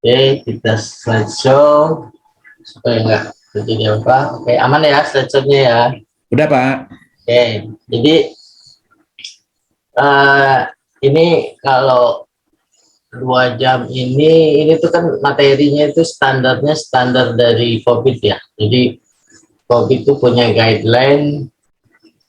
Oke, kita slideshow supaya nggak terjadi apa. Oke, aman ya slideshow-nya ya. Udah, Pak. Oke, jadi eh, ini kalau 2 jam ini tuh kan materinya itu standarnya standar dari COVID ya. Jadi COVID itu punya guideline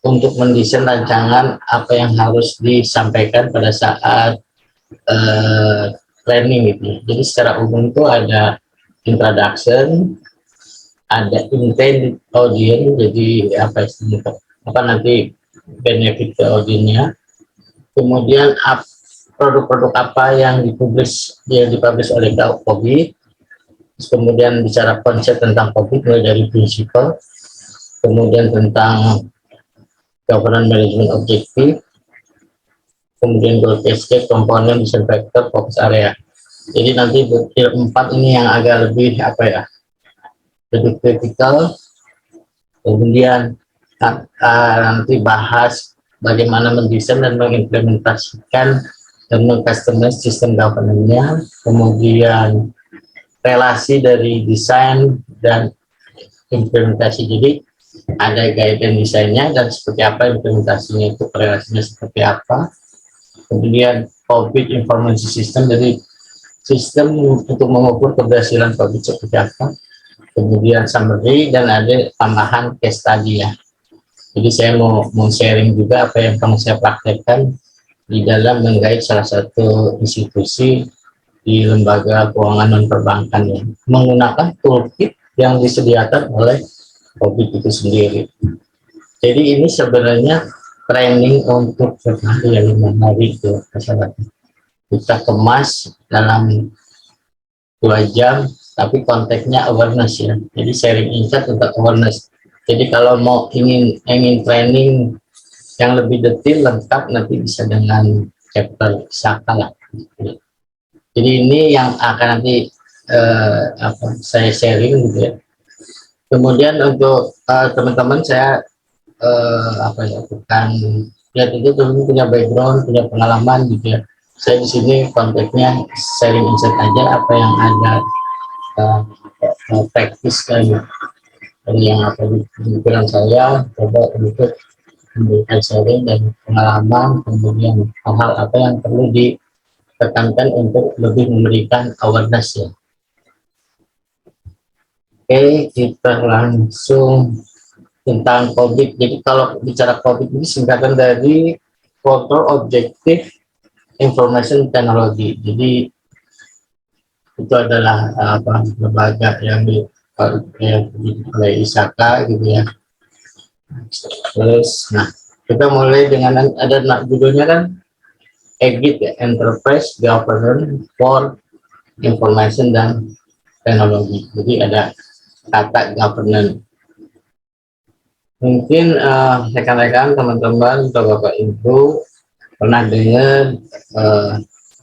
untuk mendesain rancangan apa yang harus disampaikan pada saat eh, training gitu. Jadi secara umum itu ada introduction, ada intended audience, jadi apa istilahnya, apa nanti benefit ke audiensnya, kemudian produk-produk apa yang dipublish oleh COVID, kemudian bicara konsep tentang COVID mulai dari prinsipal, kemudian tentang governance management objektif, kemudian goal cascade, komponen, design factor, fokus area. Jadi nanti tier 4 ini yang agak lebih apa ya, lebih kritikal. Kemudian nanti bahas bagaimana mendesain dan mengimplementasikan dan mengcustomize sistem governance-nya, kemudian relasi dari desain dan implementasi. Jadi ada guideline desainnya dan seperti apa implementasinya, itu relasinya seperti apa. Kemudian COVID informasi system, jadi sistem untuk mengukur keberhasilan COVID seperti apa. Kemudian summary dan ada tambahan case study ya. Jadi saya mau sharing juga apa yang pernah saya praktekkan di dalam menggait salah satu institusi di lembaga keuangan non perbankan ya, menggunakan toolkit yang disediakan oleh COVID itu sendiri. Jadi ini sebenarnya training untuk 5 hari itu kita kemas dalam 2 jam, tapi konteksnya awareness ya. Jadi sharing insight untuk awareness. Jadi kalau mau ingin training yang lebih detail lengkap nanti bisa dengan chapter Saka lah. Jadi ini yang akan nanti saya sharing gitu ya. Kemudian untuk teman-teman saya bukan lihat itu teman punya background, punya pengalaman gitu ya. Saya di sini konteksnya sharing insight aja apa yang ada praktis kan dari yang apa di pikiran saya, coba untuk memberikan sharing dan pengalaman, kemudian hal-hal apa yang perlu ditekankan untuk lebih memberikan awareness ya. Oke, kita langsung tentang COVID. Jadi kalau bicara COVID ini singkatan dari Control Objective Information Technology. Jadi itu adalah lembaga yang oleh ISAKA gitu ya. Terus, nah kita mulai dengan ada judulnya kan EGIT ya, Enterprise Governance for Information dan Teknologi. Jadi ada kata governance. Mungkin rekan-rekan, teman-teman, atau Bapak Ibu pernah dengar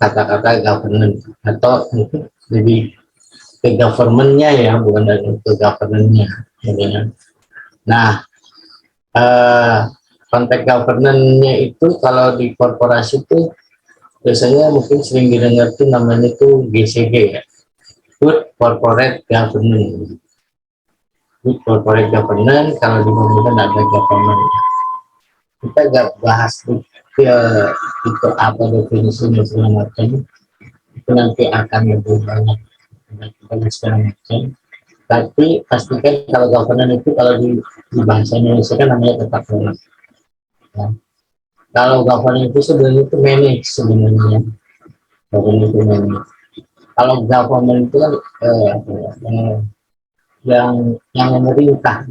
kata-kata governance atau mungkin lebih ke government-nya ya, bukan dari ke governance-nya. Nah, konteks governance-nya itu kalau di korporasi itu biasanya mungkin sering didengar tuh namanya tuh GCG ya, Good Corporate Governance. Good Corporate Governance, kalau di pemerintahan ada government. Kita nggak bahas itu apa definisinya segala macam, itu nanti akan lebih banyak segala macam. Tapi pastikan kalau governance itu kalau di bahasa Indonesia kan namanya tata kelola. Ya. Kalau governance itu sebenarnya itu manage sebenarnya. Governance itu manage. Kalau government itu kan yang memerintah,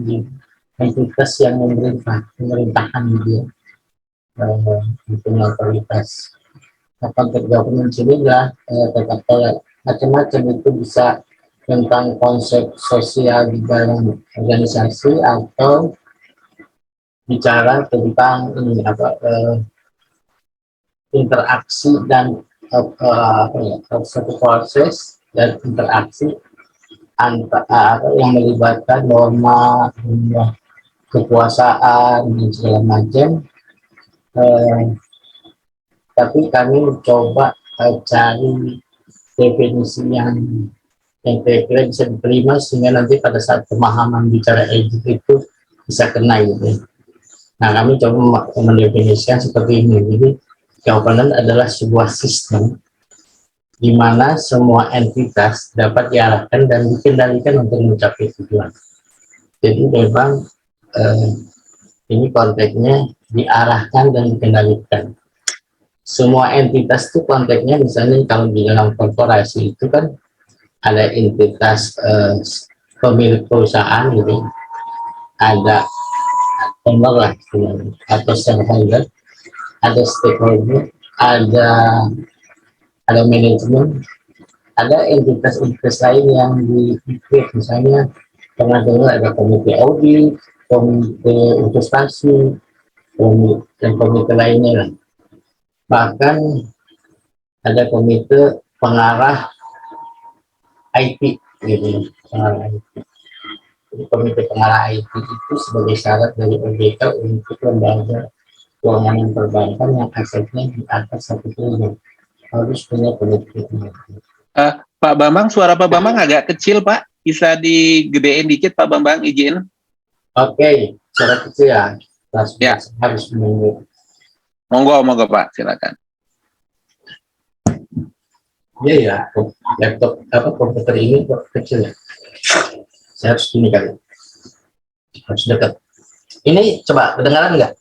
entitas yang memerintah, pemerintahan gitu ya, itu otoritas. Nah, konteks governance ini adalah tata kelola macam-macam, itu bisa tentang konsep sosial di dalam organisasi atau bicara tentang ini interaksi dan satu proses dan interaksi yang melibatkan norma, kekuasaan dan segala macam. Tapi kami coba cari definisi yang kira-kira bisa diterima sehingga nanti pada saat pemahaman bicara agile itu bisa kena gitu. Nah, kami coba mendefinisikan seperti ini. Jadi, governance adalah sebuah sistem di mana semua entitas dapat diarahkan dan dikendalikan untuk mencapai tujuan. Jadi memang ini konteksnya diarahkan dan dikendalikan. Semua entitas itu konteksnya misalnya kalau di dalam korporasi itu kan ada entitas pemilik perusahaan gitu, ada owner lah atau shareholder, ada stakeholder, ada manajemen, ada entitas-entitas lain yang dikreat, misalnya pernah dengar ada komite audit, komite investasi, dan komite lainnya lah. Bahkan ada komite pengarah IT gitu, pengarah IT. Jadi komite pengarah IT itu sebagai syarat dari OJK untuk lembaga keuangan perbankan yang asetnya di atas 1 triliun harus punya komite. Pak Bambang, suara Pak Bambang agak kecil, Pak. Bisa digedein dikit, Pak Bambang, izin. Oke, suara kecil ya. Ya. Harus menunggu. Monggo, Pak, silakan. Iya ya, laptop komputer ini kok kecil ya. Saya harus gini kali. Harus dekat. Ini coba kedengaran nggak?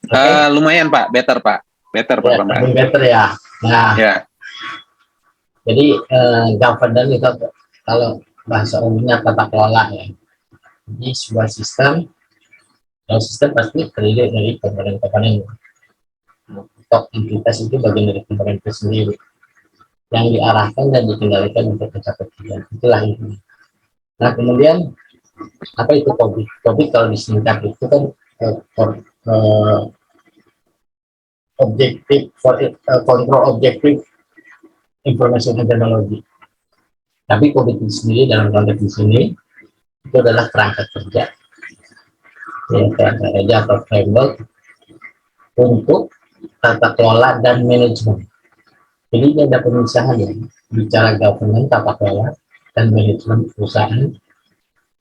Okay. Lumayan Pak, better Pak Ya, Bambang. Better ya. Nah, ya. Jadi governance itu kalau bahasa umumnya tata kelola ya. Ini sebuah sistem. Kalau sistem pasti terdiri dari komponen-komponen. Top entitas itu bagian dari komponen itu sendiri yang diarahkan dan dikendalikan untuk mencapai tujuan. Itulah itu. Nah, kemudian apa itu COVID? COVID kalau disingkat itu kan objektif kontrol objektif information technology. Tapi COVID itu sendiri dalam konteks di sini itu adalah kerangka kerja, ya, kerangka kerja atau framework untuk tata kelola dan manajemen. Jadi ini ada pemisahan ya, bicara governance, tata kelola dan manajemen perusahaan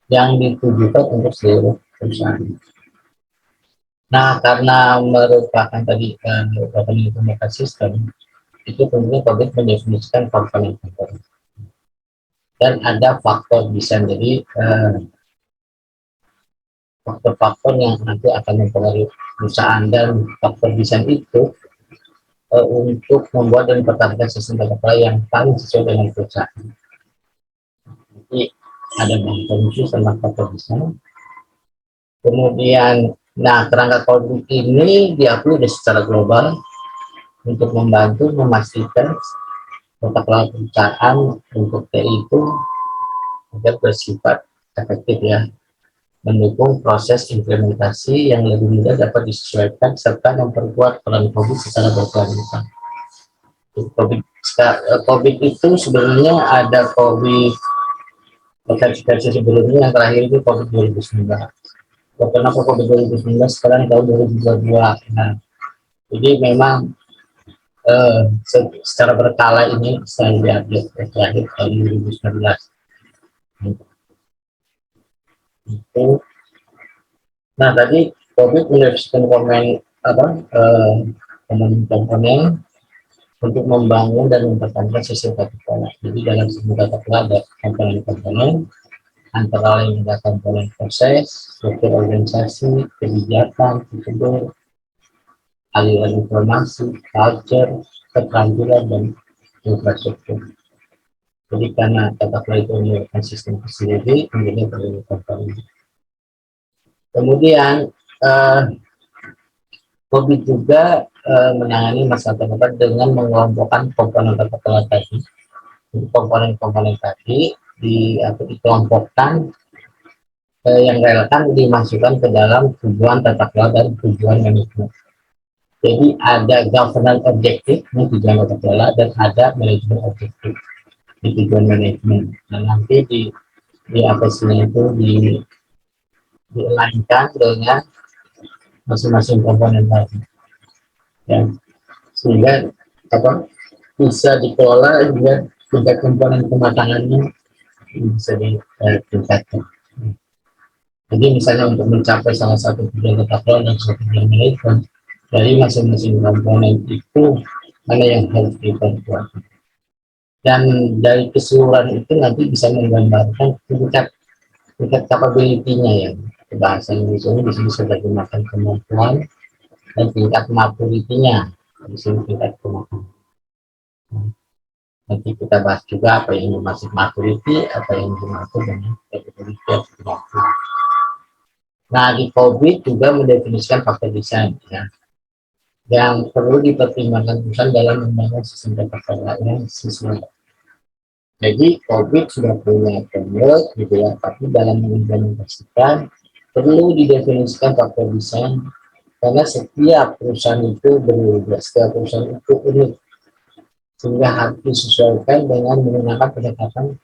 yang ditujukan untuk seluruh perusahaan. Nah, karena merupakan tadi merupakan informasi sistem, itu tentunya COVID mendefinisikan komponen-komponen. Dan ada faktor desain, jadi faktor-faktor yang nanti akan mempengaruhi perusahaan, dan faktor desain itu untuk membuat dan mempertahankan sistem tata kelola yang paling sesuai dengan perusahaan. Jadi ada faktor khusus tentang faktor desain. Kemudian, nah, kerangka kode ini diakui secara global untuk membantu memastikan tata kelola perusahaan untuk TI itu agar bersifat efektif ya, mendukung proses implementasi yang lebih mudah dapat disesuaikan serta memperkuat peran COVID secara berkelanjutan. COVID itu sebenarnya ada COVID versi sebelumnya, yang terakhir itu COVID 2019. Kenapa COVID 2019 sekarang tahun 2022? Nah, jadi memang secara berkala ini saya lihat terakhir tahun 2019 itu. Nah, tadi COVID mendefinisikan komponen untuk membangun dan mempertahankan sistem tata kelola. Jadi dalam sistem tata kelola ada komponen-komponen, antara lain ada komponen proses, struktur organisasi, kebijakan, prosedur, aliran informasi, culture, keterampilan, dan infrastruktur. Jadi karena tata kelola itu memiliki sistem sendiri, kemudian perlu komponen. Kemudian COVID juga menangani masalah tata dengan mengelompokkan komponen tata kelola tadi. Komponen-komponen tadi dikelompokkan yang relevan dimasukkan ke dalam tujuan tata kelola dan tujuan manajemen. Jadi ada governance objektif, ini tujuan tata kelola, dan ada manajemen objektif di tujuan manajemen. Dan nanti di atasnya itu dialign-kan dengan masing-masing komponen tadi. Ya, sehingga bisa dikelola juga tingkat komponen kematangannya bisa ditingkatkan. Jadi misalnya untuk mencapai salah satu tujuan tata kelola dan satu tujuan manajemen dari masing-masing komponen itu mana yang harus diperkuat. Dan dari keseluruhan itu nanti bisa menggambarkan tingkat capability-nya ya. Bahasa Indonesia ini disini sudah digunakan kemampuan dan tingkat maturity-nya. Di sini tingkat kemampuan. Nanti kita bahas juga apa yang dimaksud maturity, apa yang dimaksud dengan capability of kemampuan. Nah, di COVID juga mendefinisikan faktor desain ya, yang perlu dipertimbangkan perusahaan dalam membangun sistem data kelola yang sesuai. Jadi COVID sudah punya framework gitu ya, tapi dalam mengimplementasikan perlu didefinisikan faktor desain karena setiap perusahaan itu berbeda, setiap perusahaan itu unik sehingga harus disesuaikan dengan menggunakan pendekatan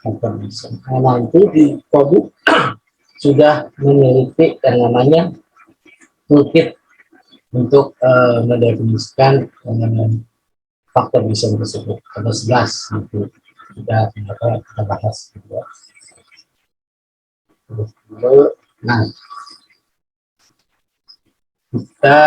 faktor desain. Nah, nanti di COVID sudah memiliki yang namanya toolkit untuk mendefinisikan faktor desain tersebut. Ada 11 gitu. Kita bahas gitu. Nah, kita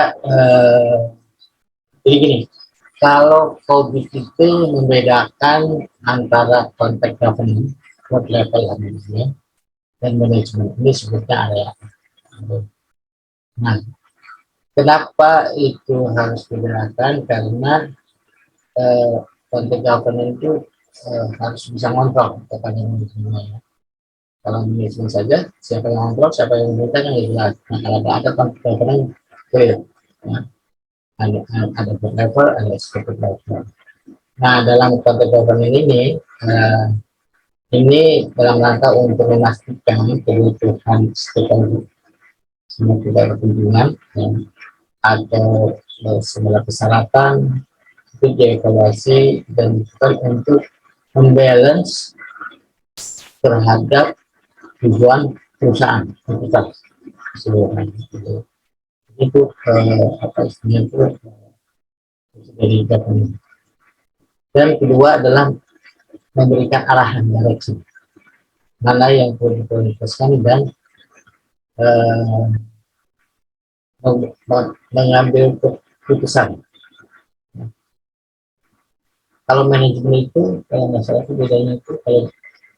jadi gini, kalau COVID itu membedakan antara konteks governance, board level management, dan manajemen. Ini sebutnya area. Nah, kenapa itu harus dibedakan? Karena konteks governance itu harus bisa ngontrol kepada manajemennya. Kalau manajemen saja, siapa yang ngontrol, siapa yang meminta yang jelas. Nah, kalau ada konteks governance clear. Ya. Ada board level, ada executive level. Nah, dalam konteks governance ini dalam rangka untuk memastikan kebutuhan stakeholder semua tidak kepentingan ya, atau segala persyaratan itu dievaluasi dan untuk membalance terhadap tujuan perusahaan kita seluruhnya itu apa istilahnya itu dari governance. Dan kedua adalah memberikan arahan direction mana yang perlu diprioritaskan dan mengambil keputusan. Kalau manajemen itu kalau nggak salah itu bedanya itu kalau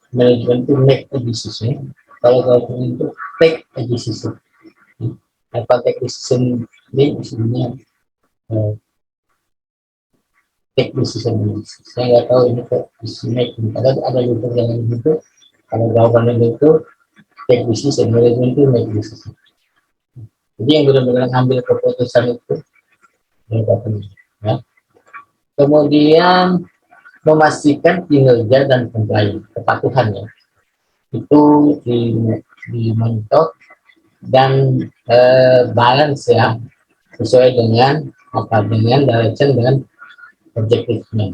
manajemen itu make a decision, kalau government itu take a decision. Nah, take decision ini isinya take decision. Saya nggak tahu ini kok decision making. Ada YouTube yang gitu. Kalau government itu take decision, manajemen itu make decision. Jadi yang benar-benar ngambil keputusan itu ya. Kemudian memastikan kinerja dan compliance, kepatuhan ya. Itu dimonitor dan balance ya sesuai dengan apa dengan direction dengan objektifnya.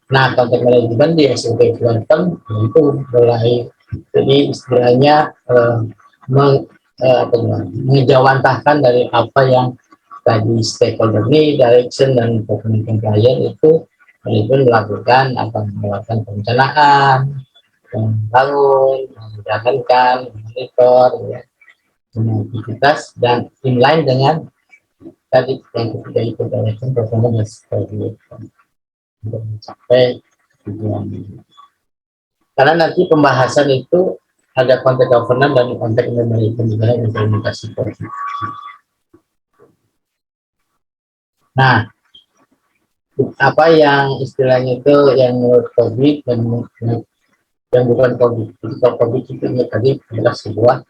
Nah, konteks manajemen di eksekutif long itu mulai jadi istilahnya mengejawantahkan dari apa yang tadi stakeholder ini, direction dan dokumen compliance itu manajemen melakukan melakukan perencanaan, membangun, menjalankan, monitor, ya, aktivitas dan inline dengan tadi yang ketiga itu direction performance untuk mencapai tujuan. Karena nanti pembahasan itu ada konteks governance dan konteks manajemen di dalam implementasi policy. Nah, apa yang istilahnya itu yang menurut COVID dan yang bukan COVID, kalau COVID itu tadi adalah sebuah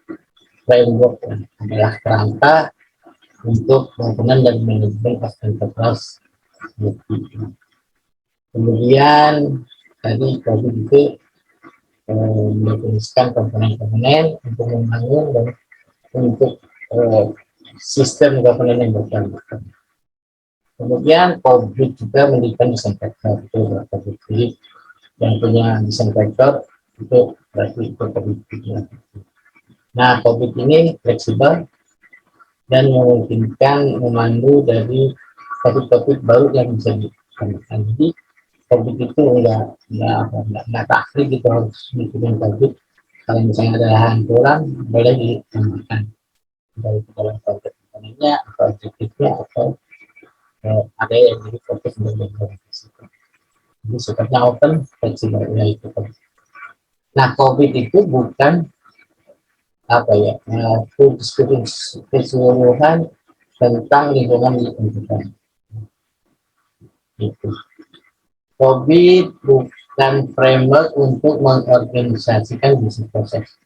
framework ya, adalah kerangka untuk bangunan dan manajemen enterprise. Kemudian tadi COVID itu mendefinisikan komponen-komponen untuk membangun dan untuk sistem governance yang berkelanjutan. Kemudian COVID juga mendirikan desain factor itu COVID yang punya desain factor itu berarti itu COVID. Nah, COVID ini fleksibel dan memungkinkan memandu dari topik-topik baru yang bisa ditemukan. Jadi topik itu nggak taklid gitu harus bikin topik. Kalau misalnya ada lahan kurang, boleh ditambahkan dari dalam konteks komponennya atau objektifnya atau ada yang jadi fokus untuk berkomunikasi. Jadi sifatnya open, fleksibel ya itu. Nah, COVID itu bukan apa ya, keseluruhan tentang lingkungan lingkungan. Itu. COVID bukan framework untuk mengorganisasikan bisnis proses.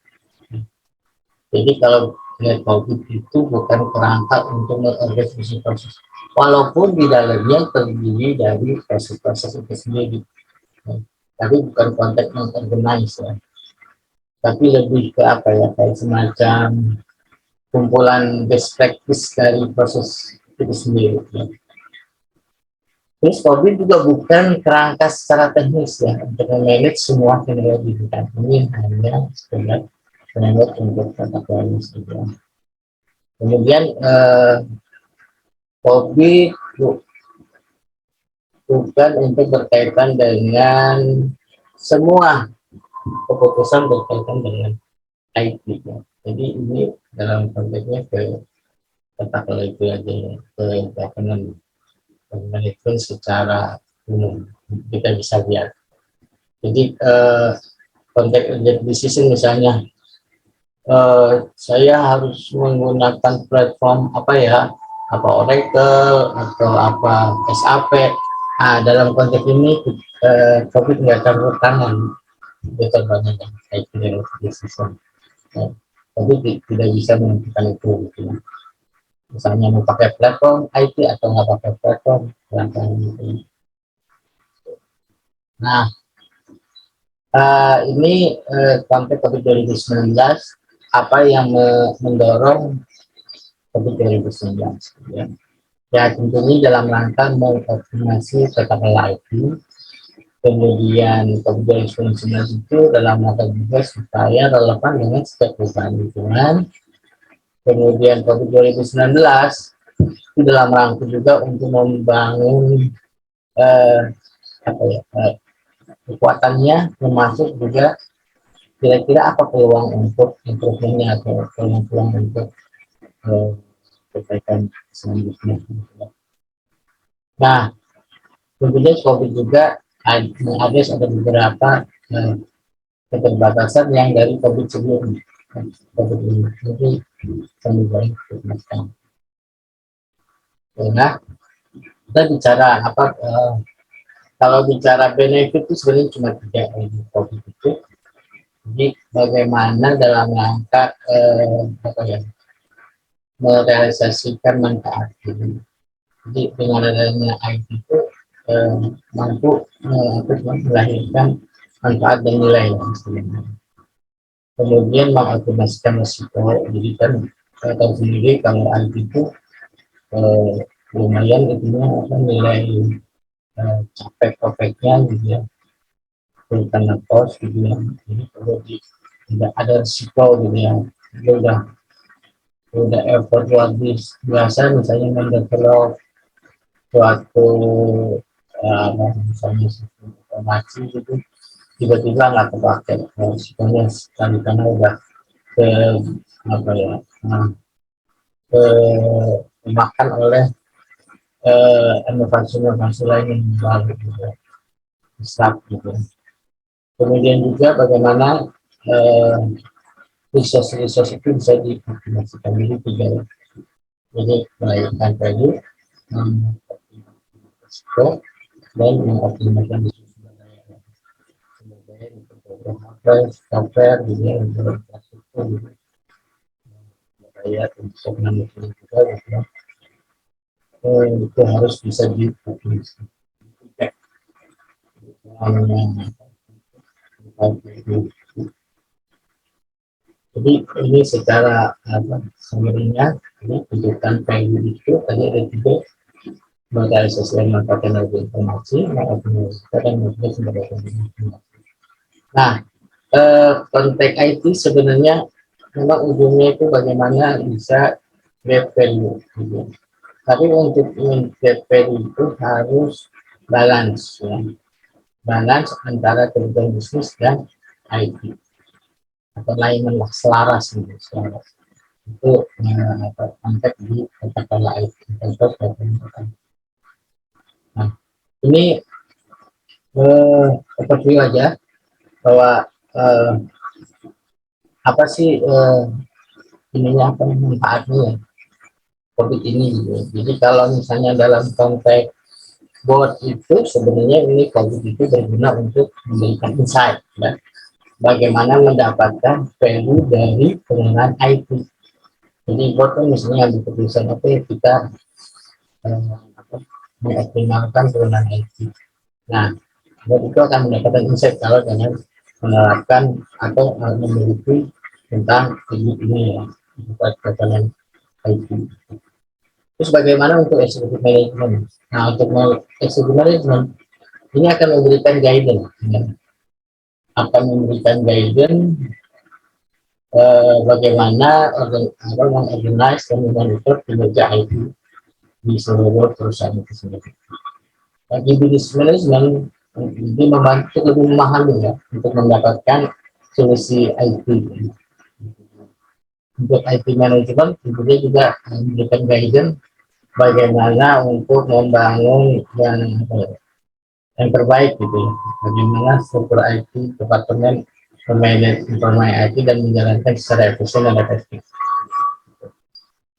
Jadi kalau lihat COVID itu bukan kerangka untuk mengorganisasi proses. Walaupun di dalamnya terdiri dari proses-proses itu sendiri. Tapi bukan konteks mengorganisasi ya. Tapi lebih ke apa ya, kayak semacam kumpulan best practice dari proses itu sendiri. Ya. Terus COVID juga bukan kerangka secara teknis ya untuk memanage semua teknologi kita. Ini hanya sekedar framework untuk tata kelola saja. Kemudian COVID bukan untuk berkaitan dengan semua keputusan berkaitan dengan IT. Ya. Jadi ini dalam konteksnya ke tata kelola itu aja ya, ke manajemen secara umum kita bisa lihat. Jadi konteks decision misalnya saya harus menggunakan platform apa ya, apa Oracle atau apa SAP. Nah, dalam konteks ini COVID nggak campur tangan keterbanyakan IT decision. Ya. Tapi tidak bisa menentukan itu. Gitu. Misalnya mau pakai platform IT atau nggak pakai platform, gitu. Nah, ini konteks COVID 2019 apa yang mendorong COVID 2019 ya. Ya tentunya dalam rangka mengoptimasi tata kelola IT. Kemudian COVID 2019 itu dalam rangka juga supaya relevan dengan setiap perubahan lingkungan. Kemudian COVID 2019 itu dalam rangka juga untuk membangun apa ya, kekuatannya, termasuk juga kira-kira apa peluang untuk improvementnya atau peluang untuk perbaikan selanjutnya. Nah, tentunya COVID juga ada beberapa keterbatasan yang dari COVID sebelumnya. COVID ini jadi kami baik jelaskan. Nah, kita bicara apa? Kalau bicara benefit itu sebenarnya cuma 3 COVID itu. Jadi bagaimana dalam rangka apa ya, merealisasikan manfaat ini. Jadi dengan adanya IT itu mampu melahirkan manfaat dan nilai yang sebenarnya. Kemudian mengoptimasikan risiko. Jadi kan saya tahu sendiri kalau IT itu lumayan itunya apa, nilai capek profitnya gitu ya, karena cost gitu ya. Jadi kalau tidak ada risiko gitu ya, itu udah effort luar biasa misalnya mendevelop suatu misalnya informasi gitu, tiba-tiba nggak terpakai risikonya sekali karena udah ke apa ya, dimakan oleh inovasi-inovasi lain yang baru gitu, besar gitu. Kemudian juga bagaimana resource itu bisa dioptimasikan. Jadi 3 ya. Jadi melahirkan value, risiko, dan mengoptimalkan sumber daya untuk software gitu ya, untuk infrastruktur gitu. Daya untuk manajemen juga gitu ya. Itu harus bisa dioptimalkan. Jadi ini secara summary-nya ini tunjukkan value itu tadi ada 3 merealisasi manfaat energi informasi, mengoptimalisasi dan mengoptimalisasi sumber daya informasi. Nah, konteks IT sebenarnya memang ujungnya itu bagaimana bisa create value gitu. Tapi untuk DPR itu harus balance, ya. Balance antara kebutuhan bisnis dan IT, atau lain lah, selaras gitu, selaras. Itu konteks di katakanlah IT, contoh nah, ini seperti aja bahwa apa sih ininya, apa manfaatnya ya, COVID ini gitu. Jadi kalau misalnya dalam konteks board itu sebenarnya ini COVID itu berguna untuk memberikan insight, ya, bagaimana mendapatkan value dari penggunaan IT. Jadi board kan misalnya ambil keputusan apa ya, kita mengoptimalkan penggunaan IT. Nah, board itu akan mendapatkan insight kalau dengan menerapkan atau memiliki tentang ini ya, buat keterangan IT. Terus bagaimana untuk executive management? Nah, untuk executive management ini akan memberikan guidance, ya. Akan memberikan guidance bagaimana mengorganize dan memonitor kinerja IT di seluruh perusahaan itu sendiri. Bagi business management ini membantu lebih memahami ya untuk mendapatkan solusi IT. Untuk IT management tentunya juga memberikan guidance bagaimana untuk membangun yang terbaik gitu ya. Bagaimana struktur IT departemen memanage informasi IT dan menjalankan secara efisien dan efektif.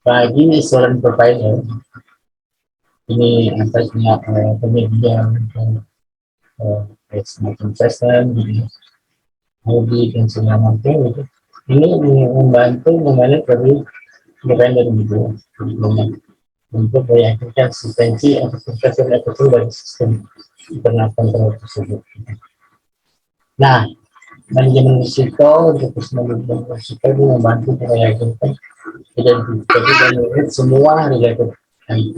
Bagi insurance provider ini atasnya penyedia semacam sistem gitu, audit dan segala macam gitu. Ini membantu memanage dari independen gitu untuk meyakinkan asistensi efektivitas dan efektif dari sistem internal kontrol tersebut. Nah, manajemen risiko untuk manajemen risiko ini membantu meyakinkan identifikasi dan melihat semua related IT.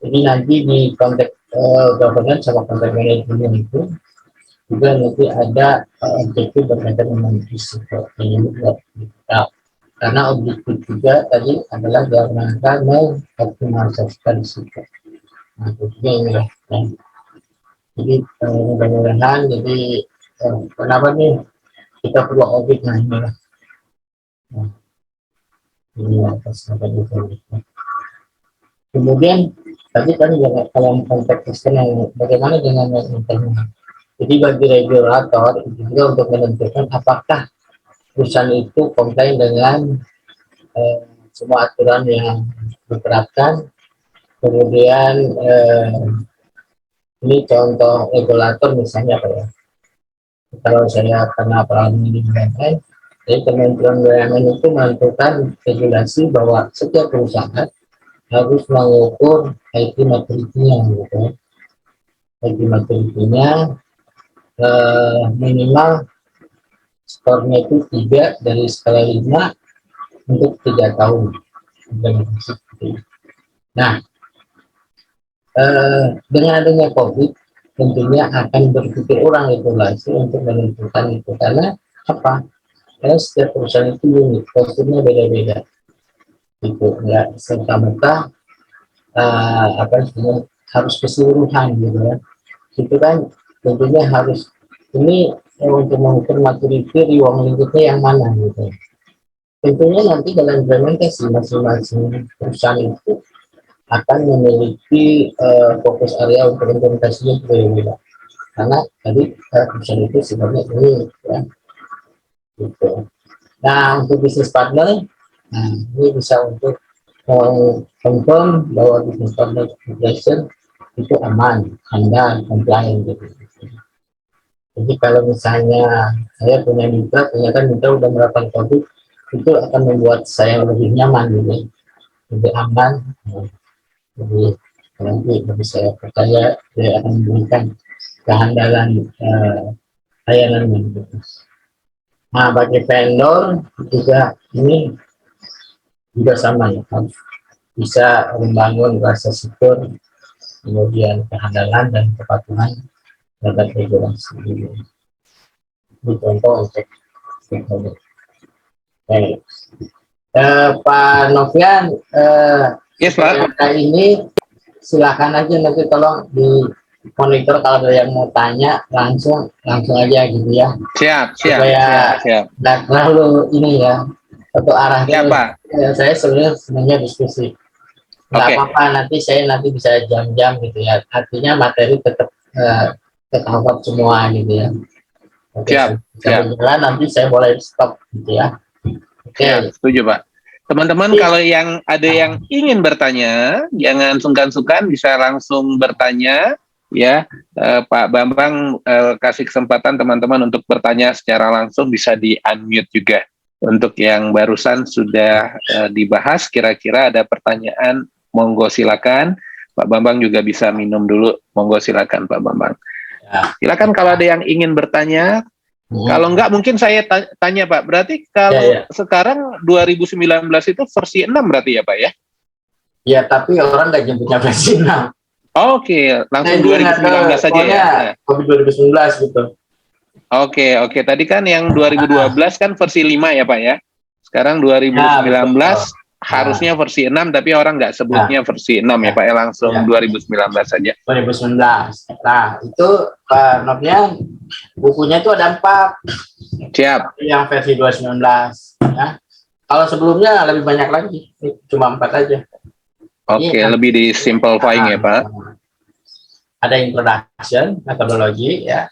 Jadi nanti di konteks governance sama konteks manajemen itu juga nanti ada objektif berkaitan dengan risiko ini juga. Karena objektif juga tadi adalah dalam rangka mengoptimalisasikan risiko. Nah, tentunya inilah. Jadi mudah-mudahan jadi kenapa nih kita perlu audit, nah inilah. Nah, ini atas apa itu. Kemudian tadi kan dalam konteks eksternal, bagaimana dengan yang internal? Jadi bagi regulator itu juga untuk menentukan apakah perusahaan itu komplain dengan semua aturan yang diterapkan. Kemudian ini contoh regulator misalnya apa ya? Kalau saya pernah pengalaman di BUMN, jadi Kementerian BUMN itu menentukan regulasi bahwa setiap perusahaan harus mengukur IT maturity-nya gitu. IT maturity-nya minimal skornya itu 3 dari skala 5 untuk 3 tahun. Nah, dengan adanya COVID tentunya akan berpikir ulang regulasi untuk menentukan itu, karena apa? Karena setiap perusahaan itu unik, posturnya beda-beda gitu, nggak serta-merta harus keseluruhan gitu ya. Itu kan tentunya harus ini untuk mengukur maturity ruang lingkupnya yang mana gitu. Tentunya nanti dalam implementasi masing-masing perusahaan itu akan memiliki fokus area untuk implementasinya berbeda. Karena tadi perusahaan itu sebenarnya ini ya, gitu. Nah, untuk bisnis partner, nah, ini bisa untuk confirm bahwa bisnis partner integration itu aman, handal, compliant gitu. Jadi kalau misalnya saya punya mitra, ternyata mitra udah menerapkan COVID, itu akan membuat saya lebih nyaman gitu, lebih aman, lebih nanti lebih saya percaya dia akan memberikan kehandalan layanan yang bagus. Nah, bagi vendor juga ini juga sama ya, harus bisa membangun rasa syukur, kemudian kehandalan dan kepatuhan terhadap regulasi ini. Ini contoh untuk stakeholder. Baik, Pak Novian, Yes, Supaya Pak. ini silakan aja nanti tolong di monitor kalau ada yang mau tanya langsung langsung aja gitu ya, Siap, siap, supaya siap, siap. nggak terlalu ini ya satu arah Siap, terus. Pak. Ya, saya sebenarnya diskusi nggak Oke, apa-apa, nanti saya bisa jam-jam gitu ya, artinya materi tetap tercover semua gitu ya. Oke, siap, siap, sambil jalan nanti saya boleh stop gitu ya. siap. Oke. Setuju, Pak. Teman-teman, Jadi, kalau yang ada yang ingin bertanya, jangan sungkan-sungkan, bisa langsung bertanya, ya. Pak Bambang kasih kesempatan teman-teman untuk bertanya secara langsung, bisa di unmute juga. Untuk yang barusan sudah dibahas, kira-kira ada pertanyaan, monggo silakan. Pak Bambang juga bisa minum dulu, monggo silakan Pak Bambang. ya, Silakan kalau ada yang ingin bertanya. Kalau enggak mungkin saya tanya Pak, berarti ya, kalau ya. sekarang 2019 itu versi 6 berarti ya Pak ya? Ya, tapi orang nggak nyebutnya versi 6. Oke, Nah, langsung dia nggak tahu, 2019 saja ya. pokoknya COVID 2019 gitu. Oke, oke. Tadi kan yang 2012 kan versi 5 ya Pak ya. Sekarang Ya, betul. 2019 Nah, harusnya versi 6 tapi orang nggak nah, sebutnya versi 6 ya ya, Pak ya, langsung ya, 2019 saja. 2019. Nah, itu Pak Novian, bukunya itu ada 4. Siap. Yang versi 2019. Ya. Kalau sebelumnya lebih banyak lagi, cuma 4 aja. Ini Oke, lebih di simplifying ya Pak. ada introduction, metodologi ya.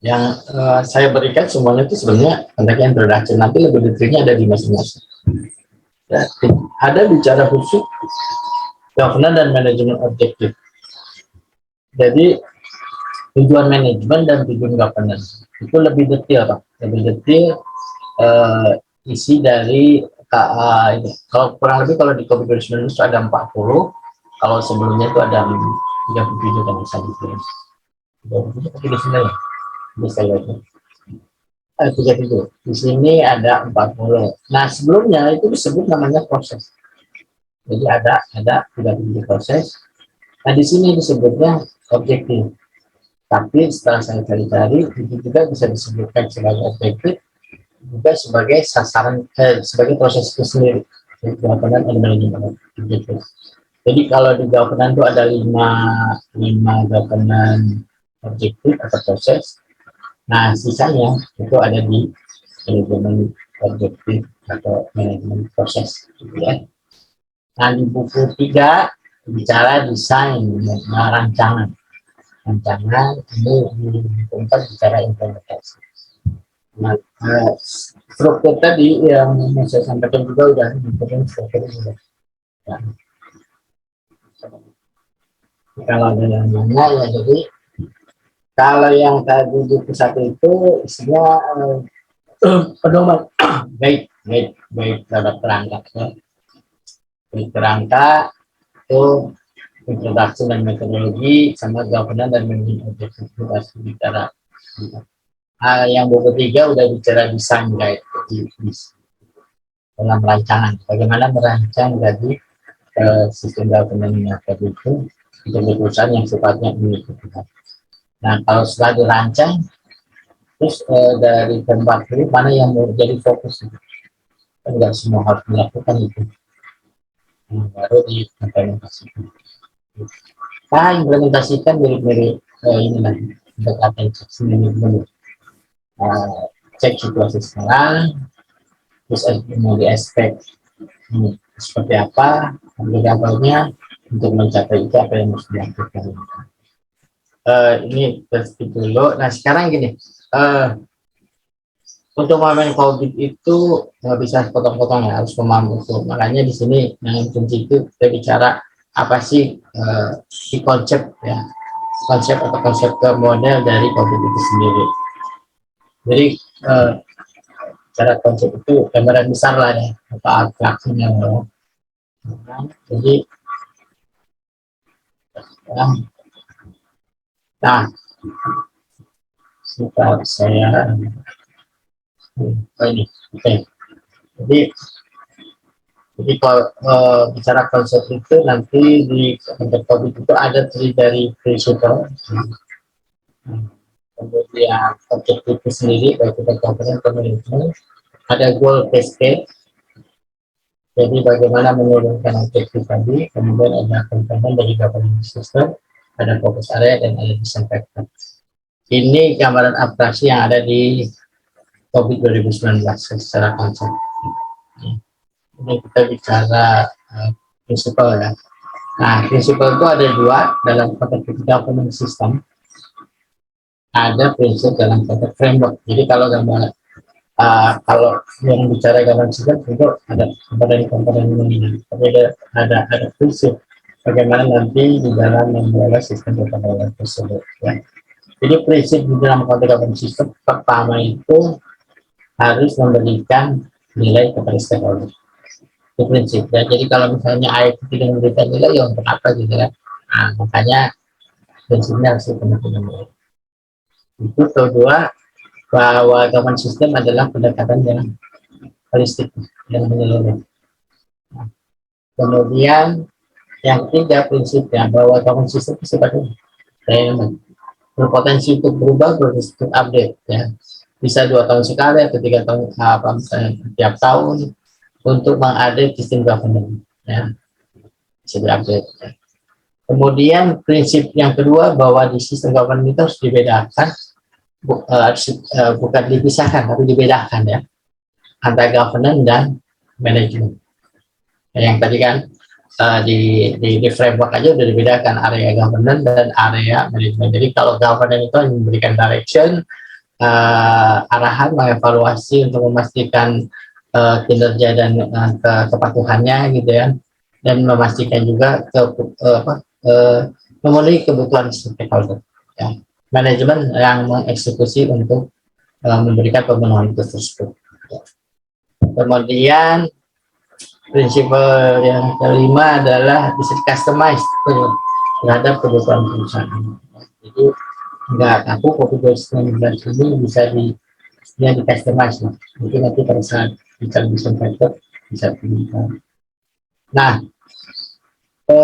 Yang saya berikan semuanya itu sebenarnya tentang introduction, nanti lebih detailnya ada di masing-masing. Ya, ada bicara khusus governance dan manajemen objektif. Jadi tujuan manajemen dan tujuan governance itu lebih detail, Pak. Lebih detail isi dari KA ini. Kalau kurang lebih kalau di COVID-19 itu ada 40, kalau sebelumnya itu ada 37 kan bisa ditulis. 37 tapi di sini ya, bisa lihat. 37. Di sini ada 40. Nah, sebelumnya itu disebut namanya proses. Jadi ada 37 proses. Nah, di sini disebutnya objektif. Tapi setelah saya cari-cari, itu juga bisa disebutkan sebagai objektif, juga sebagai sasaran, sebagai proses itu sendiri. Governance and management objektif. Jadi kalau di governance itu ada 5 governance objektif atau proses. Nah, sisanya itu ada di manajemen objektif atau manajemen proses. Gitu ya. Nah, di buku 3 bicara desain, rancangan. Rancangan ini di buku 4 bicara implementasi. Nah, struktur tadi yang saya sampaikan juga udah mungkin struktur juga. Ya. Kalau ada yang nanya ya, jadi kalau yang tadi di pusat itu isinya pedoman baik terhadap perangkat ya. Baik perangkat itu introduksi dan metodologi sama governance dan manajemen objektif itu harus bicara. Yang buku 3 udah bicara desain guide, jadi dalam rancangan bagaimana merancang jadi sistem governance itu untuk perusahaan yang sifatnya mengikuti. Nah, kalau setelah dirancang, terus dari tempat ini mana yang mau jadi fokus? Kan nggak semua harus melakukan itu. Nah, baru diimplementasikan. Nah, implementasikan mirip-mirip inilah pendekatan sendiri dulu. Cek situasi sekarang, terus mau di aspek seperti apa, gambarnya untuk mencapai itu apa yang harus dilakukan. Ini perspektif dulu. Nah, sekarang gini, untuk momen COVID itu nggak bisa potong-potong ya, harus paham itu. Makanya di sini yang kunci itu kita bicara apa sih di konsep ya, konsep atau konsep ke model dari COVID itu sendiri. Jadi cara konsep itu gambaran besar lah ya, apa abstraksinya ya. Jadi nah, sebentar saya ini, oke. Jadi kalau bicara konsep itu nanti di konsep COVID itu ada dari principle, kemudian objektif itu sendiri baik itu komponen komitmen, ada goal based case, Jadi bagaimana menurunkan objektif tadi, kemudian ada komponen dari governance system, ada fokus area, dan ada disinfektan. Ini gambaran abstraksi yang ada di COVID 2019 secara konsep. Ini kita bicara prinsipal ya. Nah, prinsipal itu ada dua dalam konteks governance system. Ada prinsip dalam konteks framework. Jadi kalau kalau yang bicara governance system itu ada komponen ini, tapi ada prinsip bagaimana nanti di dalam mengelola sistem governance tersebut. Ya. Jadi prinsip di dalam konteks governance system pertama itu harus memberikan nilai kepada stakeholder. Itu prinsip. Ya. Jadi kalau misalnya IT tidak memberikan nilai, ya untuk apa gitu ya? Nah, makanya prinsipnya harus benar-benar. Itu kedua, bahwa governance system adalah pendekatan yang holistik, yang menyeluruh. Nah, kemudian yang ketiga prinsipnya bahwa governance system sifatnya dynamic, berpotensi untuk berubah, berpotensi untuk update ya. Bisa 2 tahun sekali atau 3 tahun misalnya tiap tahun untuk mengupdate sistem governance ya, bisa diupdate ya. Kemudian prinsip yang kedua bahwa di sistem governance itu harus dibedakan, bukan dipisahkan tapi dibedakan ya, antara governance dan manajemen. Yang tadi kan di framework aja udah dibedakan area governance dan area manajemen. Jadi kalau governance itu memberikan direction, arahan, mengevaluasi untuk memastikan kinerja dan kepatuhannya gitu ya, dan memastikan juga memenuhi kebutuhan stakeholder ya. Manajemen yang mengeksekusi untuk memberikan pemenuhan itu tersebut. Kemudian prinsip yang kelima adalah bisa customize terhadap kebutuhan perusahaan. Jadi nggak aku COVID-19 ini bisa di customize lah. Mungkin nanti pada saat bicara disinfektan bisa digunakan. Nah,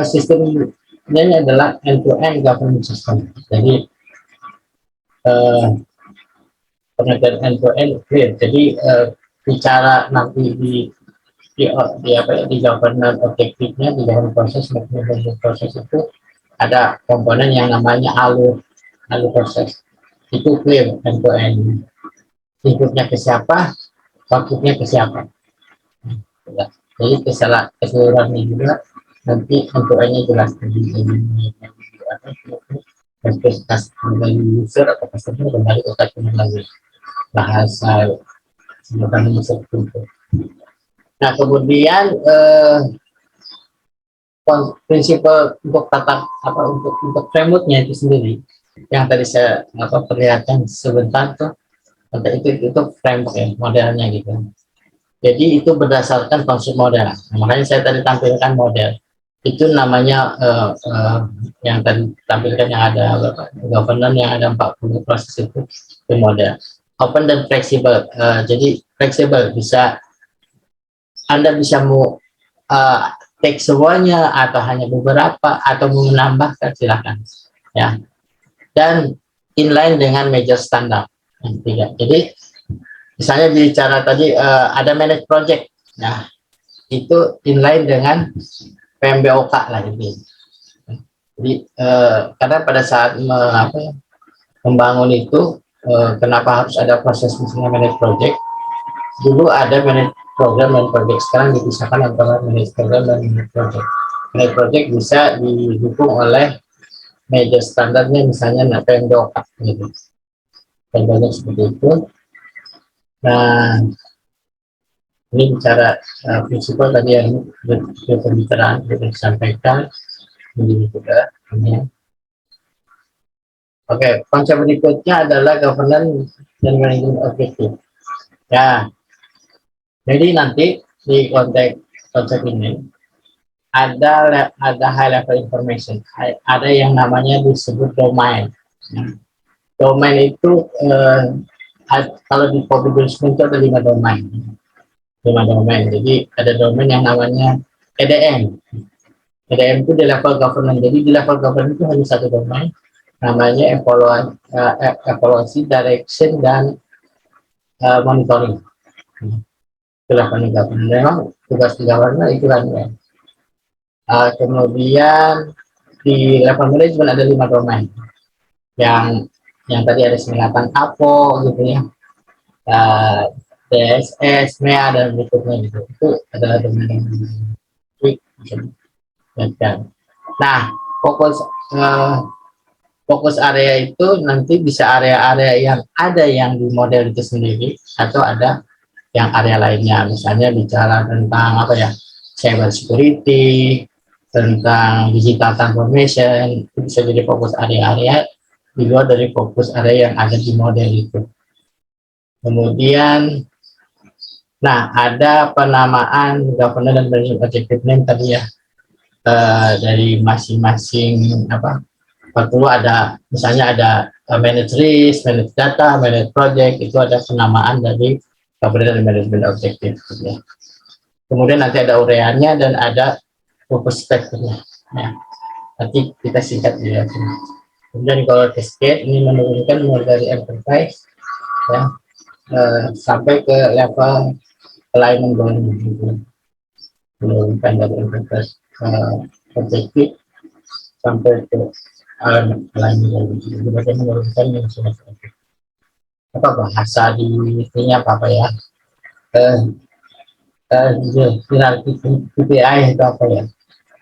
sistem ini adalah end-to-end governance system. Jadi pengertian end-to-end clear. Jadi bicara nanti di governance objektifnya, di dalam proses itu ada komponen yang namanya alur proses. Itu clear end-to-end. Inputnya ke siapa, outputnya ke siapa. Ya. Jadi keseluruhannya juga nanti end-to-end-nya jelas. Kembali user atau customer kembali ke customer lagi. Bahasa sebutannya seperti itu. Nah, kemudian prinsip untuk untuk frameworknya itu sendiri yang tadi saya perlihatkan sebentar tuh, itu framework ya, modelnya gitu. Jadi itu berdasarkan konsep model. Nah, makanya saya tadi tampilkan model. Itu namanya yang tadi tampilkan yang ada governance yang ada 40 proses itu model. Open dan fleksibel. Jadi fleksibel, bisa Anda bisa mau take semuanya atau hanya beberapa atau mau menambahkan, silakan ya. Dan inline dengan major standar yang ketiga. Jadi misalnya bicara tadi ada manage project, nah itu inline dengan PMBOK lah ini. Jadi karena pada saat membangun itu kenapa harus ada proses misalnya manage project, dulu ada manage program dan project, sekarang dipisahkan antara manage program dan manage project. Manage project bisa didukung oleh major standarnya, misalnya PMBOK gitu. Dan banyak seperti itu. Nah, ini bicara prinsipal tadi yang pembicaraan sudah disampaikan ini juga. Oke, konsep berikutnya adalah governance dan management objektif. Ya, jadi nanti di konsep ini ada high level information, ada yang namanya disebut domain. Domain itu kalau di COVID-19 itu ada 5 domain. 5 domain. Jadi ada domain yang namanya EDM. EDM itu di level governance. Jadi di level governance itu hanya satu domain, namanya evaluasi, direction, dan monitoring. Itu level governance. Memang tugas di government itu kan ya. Kemudian di level manajemen ada 5 domain yang tadi ada 9 APO gitu ya, DSS, MEA dan berikutnya gitu. Itu adalah domain yang nah fokus fokus area itu nanti bisa area-area yang ada yang di model itu sendiri atau ada yang area lainnya, misalnya bicara tentang apa ya, cyber security, tentang digital transformation, itu bisa jadi fokus area-area di luar dari fokus area yang ada di model itu. Kemudian, nah ada penamaan governance dan management objective name tadi ya, dari masing-masing apa, perlu ada, misalnya ada manage risk, manage data, manage project, itu ada penamaan dari governance dan management objective gitu ya. Kemudian nanti ada ureannya dan ada fokus spektrumnya. Nah, nanti kita singkat di sini. Kemudian kalau cascade ini menurunkan mulai dari enterprise ya, sampai ke level alignment goal gitu. Menurunkan dari enterprise objektif sampai ke alignment goal gitu. Bagaimana menurunkan yang sudah apa bahasa di ininya apa ya? Hierarki KPI itu apa ya?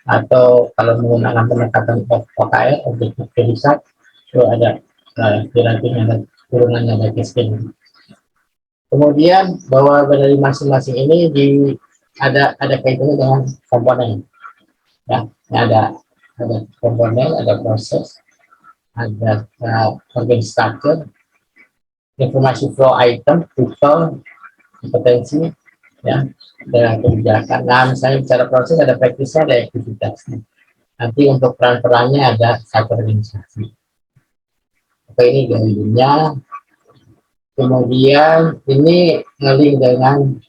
Atau kalau menggunakan pendekatan OKR, objektif riset, itu ada hierarkinya, ada turunannya, ada cascade. Kemudian bahwa dari masing-masing ini ada kaitannya dengan komponen, ya, ada komponen, ada proses, ada organ structure, informasi flow item, people, kompetensi, ya, dan kebijakan. Nah, misalnya bicara proses, ada praktisnya, ada aktivitasnya. Nanti untuk peran-perannya ada satu organisasi. Oke, ini gayanya. Kemudian ini ngeling dengan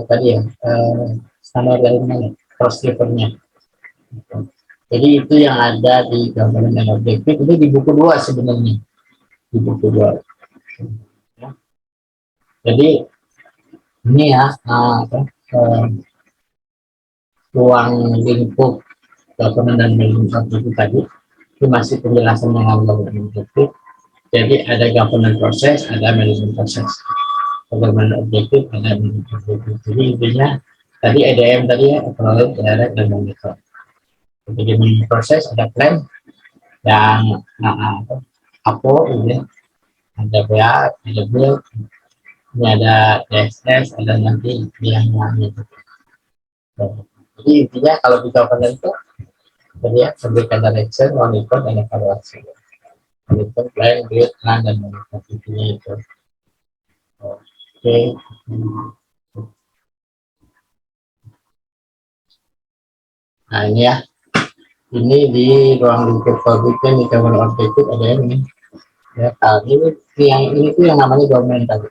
tadi ya, standar dari mana, cross-rivernya. Jadi itu yang ada di governance and objective, itu di buku 2 sebenarnya, di buku 2. Jadi ini ya, ruang lingkup governance dan management objective tadi, itu masih penjelasan mengenai governance objective. Jadi ada governance proses, ada management proses. Governance objektif, ada management objektif. Jadi intinya tadi EDM tadi ya, evaluate, direct, dan monitor. Jadi management proses ada plan yang APO ini, ada BA, ada build, ini ada DSS, ada nanti yang lainnya. Jadi intinya kalau di governance itu tadi ya, memberikan direction, monitor, dan evaluasi. Itu plan, build, plan, dan monitor itu. Oke. Nah ini ya, ini di ruang lingkup publiknya di government objective ada yang ini. Ya, ini tuh yang namanya domain tadi.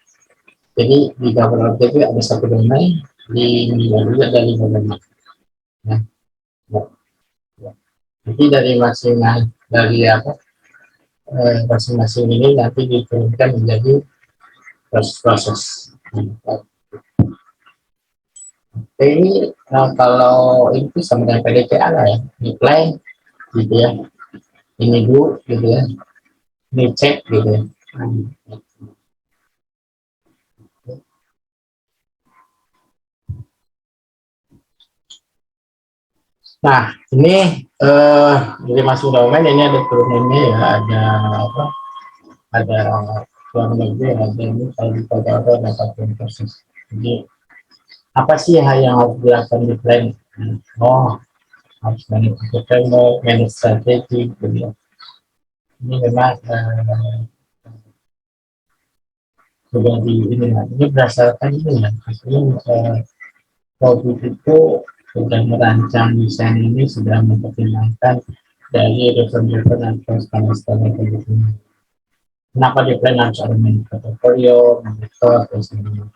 Jadi di government objective ada satu domain, di juga ada 5 domain. Ya. Nanti dari masing-masing dari apa? Masing-masing ini nanti diturunkan menjadi proses-proses. Ini kalau itu sama dengan PDCA lah ya, ini plan gitu ya, ini do gitu ya, ini cek gitu ya. Nah ini jadi masuk domain ini ada turunannya ya, ada apa, ada luar negeri, ada ini kalau di kota ada satu proses. Jadi apa sih yang harus dilakukan di plan? Oh, harus manage framework, manage strategi gitu ya. Ini memang sudah di ini berdasarkan ini ya, maksudnya COVID itu sudah merancang desain ini, sudah mempertimbangkan dari return atau standar-standar kebutuhan. Kenapa di plan harus ada manage portfolio, monitor, dan sebagainya,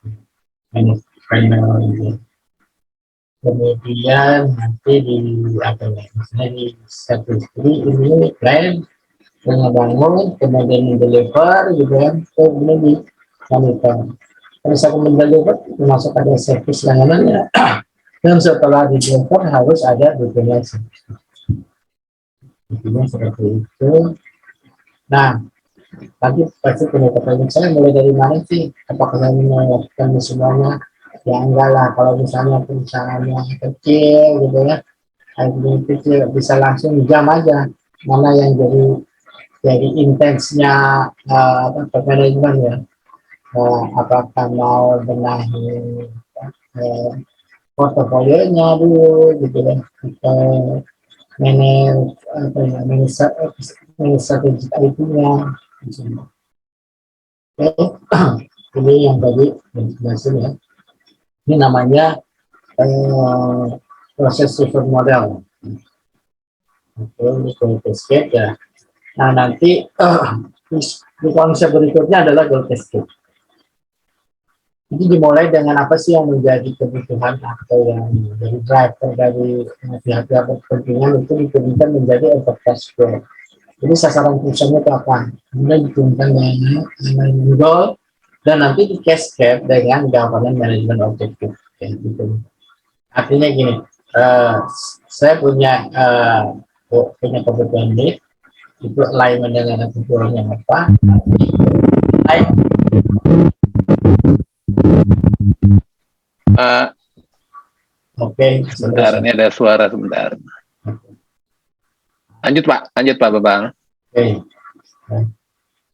manage framework gitu. Kemudian nanti di apa ya, misalnya di satu ini plan mengebangun, kemudian deliver gitu kan, kemudian di monitor. bisa mendeliver termasuk ada servis layanannya. Dan setelah di deliver harus ada dokumen seperti itu. Nah, tadi pasti punya pertanyaan, saya mulai dari mana sih? Apakah saya melakukan semuanya? Ya enggak lah, kalau misalnya perusahaannya kecil gitu ya, yang kecil bisa langsung jam aja mana yang jadi intensnya manajemen ya. Apakah mau benahi uh, portofolionya dulu gitu ya, atau manage apa ya, manage strategi IT-nya. Oke, ini yang tadi jelasin ya. Ini namanya proses reference model. Oke, ini goal cascade ya. Nah, nanti di konsep berikutnya adalah goal cascade. Jadi dimulai dengan apa sih yang menjadi kebutuhan atau yang menjadi driver dari pihak-pihak kepentingan itu diturunkan menjadi enterprise goal. Jadi sasaran perusahaannya itu apa? Kemudian diturunkan dengan goal dan nanti di cascade dengan governance management objective. Gitu. Artinya gini, saya punya kebutuhan ini, itu alignment dengan kebutuhan yang apa? Oke, Sebentar, ini ada suara sebentar. Lanjut Pak Babang. Oke.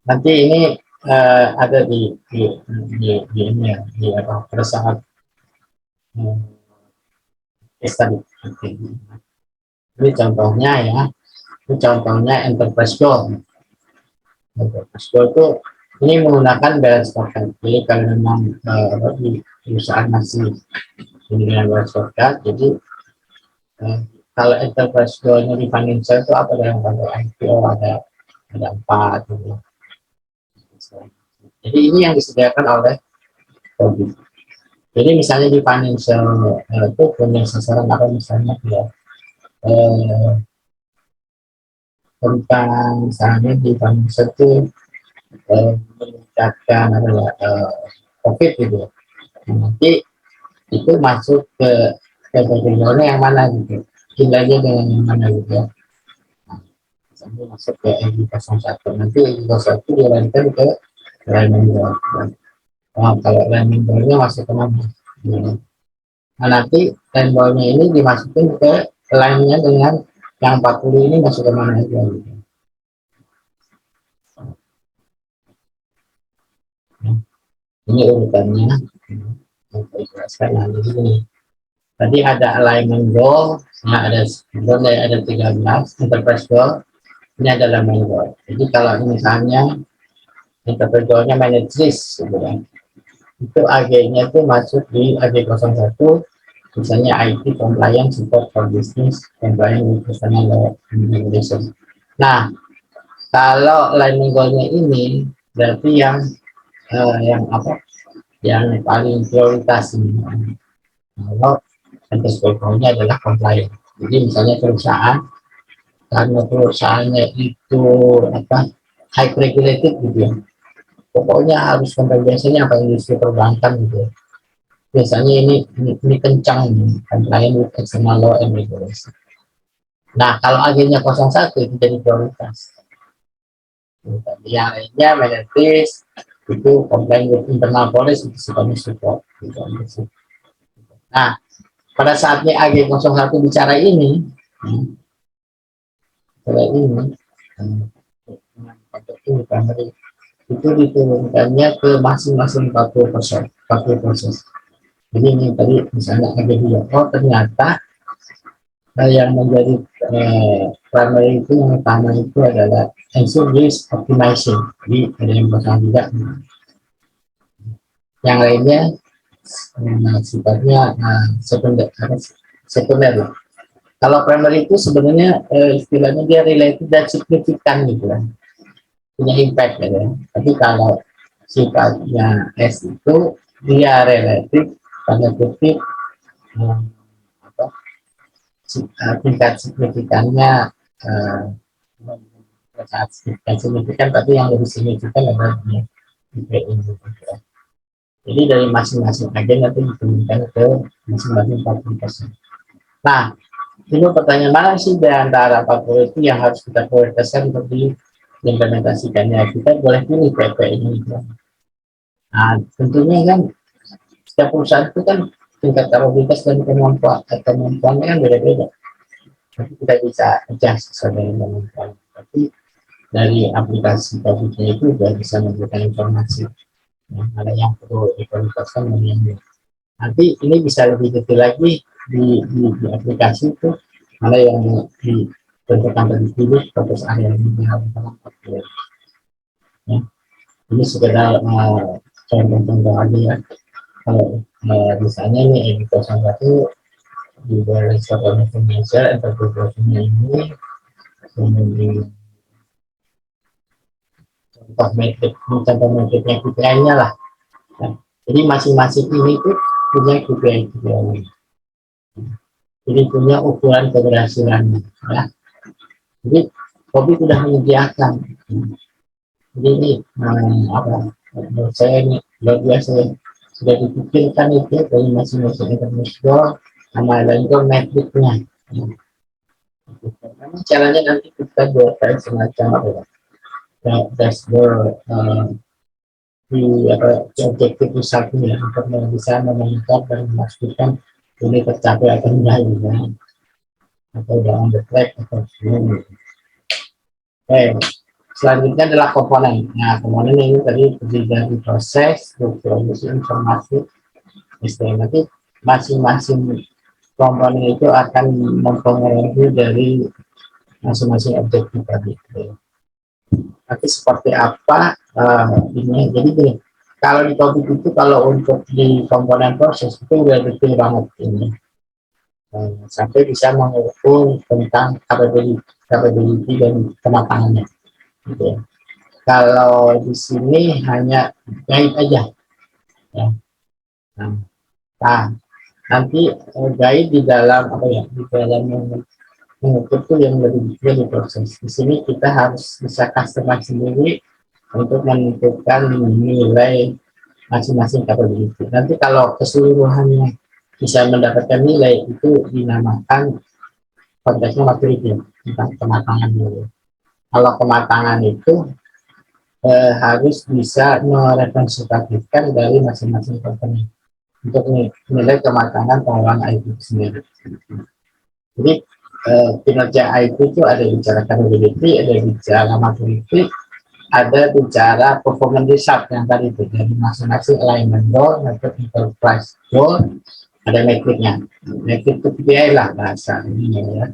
Nanti ini ada di ini ya, di apa pada saat tadi. Ini contohnya ya, ini contohnya enterprise goal. Enterprise goal itu ini menggunakan balance scorecard. Jadi kalau memang di perusahaan masih dengan balance scorecard, jadi kalau enterprise goal-nya di financial itu apa yang pada IPO ada 4 gitu. Jadi ini yang disediakan oleh Kobi. Jadi misalnya di financial itu punya sasaran apa misalnya ya tentang misalnya di financial itu meningkatkan profit gitu ya. Nanti itu masuk ke bagian yang mana gitu, kinerja dengan yang mana gitu ya. Misalnya masuk ke EG01, nanti EG01 dilanjutkan ke alignment goal. Nah, kalau alignment goal-nya masuk ke mana? Nah, nanti alignment goal-nya ini dimasukin ke lainnya dengan yang 40 ini masuk ke mana aja gitu. Ini urutannya. Saya jelaskan. Nah, jadi ini. Tadi ada alignment goal, nah ada 13 enterprise goal, ini ada alignment goal. Jadi kalau misalnya enterprise goal-nya manage risk gitu ya, itu AG-nya itu masuk di AG01, misalnya IT compliance support for business compliance with personal law and regulation. Nah, kalau alignment goal-nya ini berarti yang apa? Yang paling prioritas ini. Kalau enterprise goal-nya adalah compliance. Jadi misalnya perusahaan, karena perusahaannya itu apa high regulated gitu ya, pokoknya harus biasanya apa industri perbankan gitu ya. Biasanya ini kencang nih, compliant with external law and regulation. Nah, kalau agennya 01 itu jadi prioritas. Yang lainnya managers itu compliant with internal policy itu sifatnya support. Nah, pada saatnya AG01 bicara ini, itu diturunkannya ke masing-masing 40%. Jadi ini tadi misalnya ada 2, oh ternyata yang menjadi primary itu yang utama itu adalah ensure risk optimization. Jadi ada yang berusaha juga. Yang lainnya sifatnya sekunder lah. Kalau primary itu sebenarnya istilahnya dia related dan signifikan gitu kan, punya impact ya. Tapi kalau sifatnya S itu dia relatif pada kutip tingkat signifikannya saat signifikan, tapi yang lebih signifikan adalah IPI. Jadi dari masing-masing agen nanti dikirimkan ke masing-masing fakultas. Nah, ini pertanyaan mana sih di antara 40 itu yang harus kita prioritaskan untuk diimplementasikannya? Kita boleh pilih PP ini. Nah, tentunya kan setiap perusahaan itu kan tingkat kapabilitas dan kemampuannya kan beda-beda. Tapi kita bisa adjust sesuai dengan kemampuan. Tapi dari aplikasi COVID-nya itu sudah bisa memberikan informasi mana yang perlu diprioritaskan dan yang tidak. Nanti ini bisa lebih detail lagi di aplikasi itu mana yang ditentukan dan dipilih fokus area ini harus ya. Ini sekedar contoh-contoh aja ya. Kalau misalnya ini editor satu di balance automation measure interpretasinya ini kemudian contoh metriknya KPI-nya lah. Nah, jadi masing-masing ini tuh punya KPI. Jadi punya ukuran keberhasilannya. Ya. Jadi Kopi sudah menyediakan. Jadi ini apa? Menurut saya ini luar biasa ya. Sudah dipikirkan itu dari masing-masing internasional sama dan itu metriknya. Caranya nanti kita buatkan semacam apa ya, dashboard di objektif pusatnya untuk bisa memonitor dan memastikan ini tercapai atau enggak ya, atau udah on the track atau belum. Oke, selanjutnya adalah komponen. Nah, komponen ini tadi terdiri dari proses, distribusi informasi, sistem. Nanti masing-masing komponen itu akan mempengaruhi dari masing-masing objektif tadi. Tapi seperti apa ini? Jadi gini, kalau di COVID itu kalau untuk di komponen proses itu udah detail banget ini. Sampai bisa mengukur tentang capability dan kematangannya. Gitu ya. Kalau di sini hanya guide aja. Ya. Nah, nanti guide di dalam apa ya? Di dalam mengukur itu yang lebih detail di proses. Di sini kita harus bisa customize sendiri untuk menentukan nilai masing-masing capability. Nanti kalau keseluruhannya bisa mendapatkan nilai itu dinamakan konteksnya maturity tentang kematangan dulu. Kalau kematangan itu harus bisa merepresentatifkan dari masing-masing komponen untuk nilai kematangan pengelolaan IT itu sendiri. Jadi kinerja IT itu ada bicara capability, ada bicara maturity, ada bicara performance result yang tadi itu dari masing-masing alignment goal, enterprise goal, ada metriknya. Metrik itu KPI lah bahasa ini ya.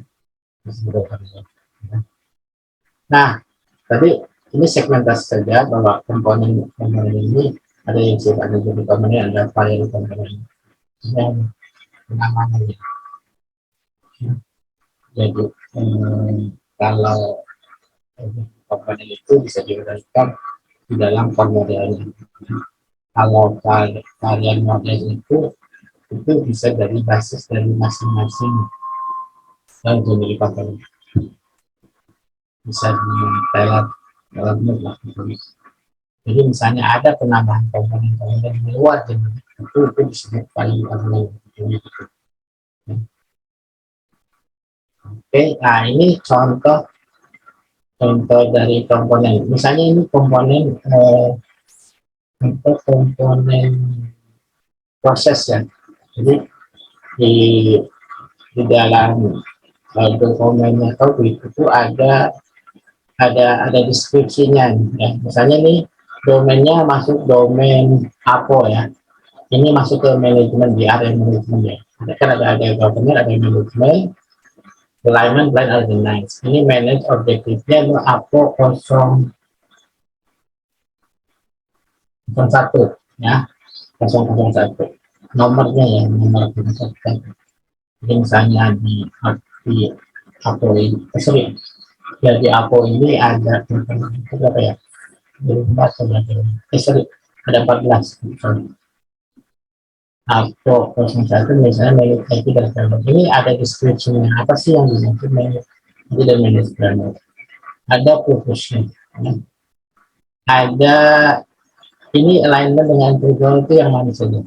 Nah, tadi ini segmentasi saja bahwa komponen ini ada yang sifatnya jadi komponen, ada varian komponen yang namanya. Jadi kalau komponen itu bisa diuraikan di dalam formulanya. Kalau varian model itu bisa dari basis dari masing-masing dan jadi komponen. Bisa di dalam mood lah gitu. Jadi misalnya ada penambahan komponen-komponen di luar jenis itu disebut varian komponen gitu. Oke, nah ini contoh dari komponen. Misalnya ini komponen untuk komponen proses ya. Jadi di dalam dokumennya itu ada deskripsinya ya. Misalnya nih domainnya masuk domain APO ya. Ini masuk ke manajemen di area manajemen ya. Kan ada government, ada manajemen, alignment, plan, organize. Ini manage objektifnya itu APO 001 ya. 001 nomornya ya, nomor 001. Jadi misalnya di APO ini, ya di APO ini ada berapa ya? 14 ada 14. APO 01 misalnya manage IT dan framework. Ini ada deskripsinya apa sih yang dimaksud manage IT dan manage framework. Ada purpose-nya. Ada ini alignment dengan trigger itu yang mana saja.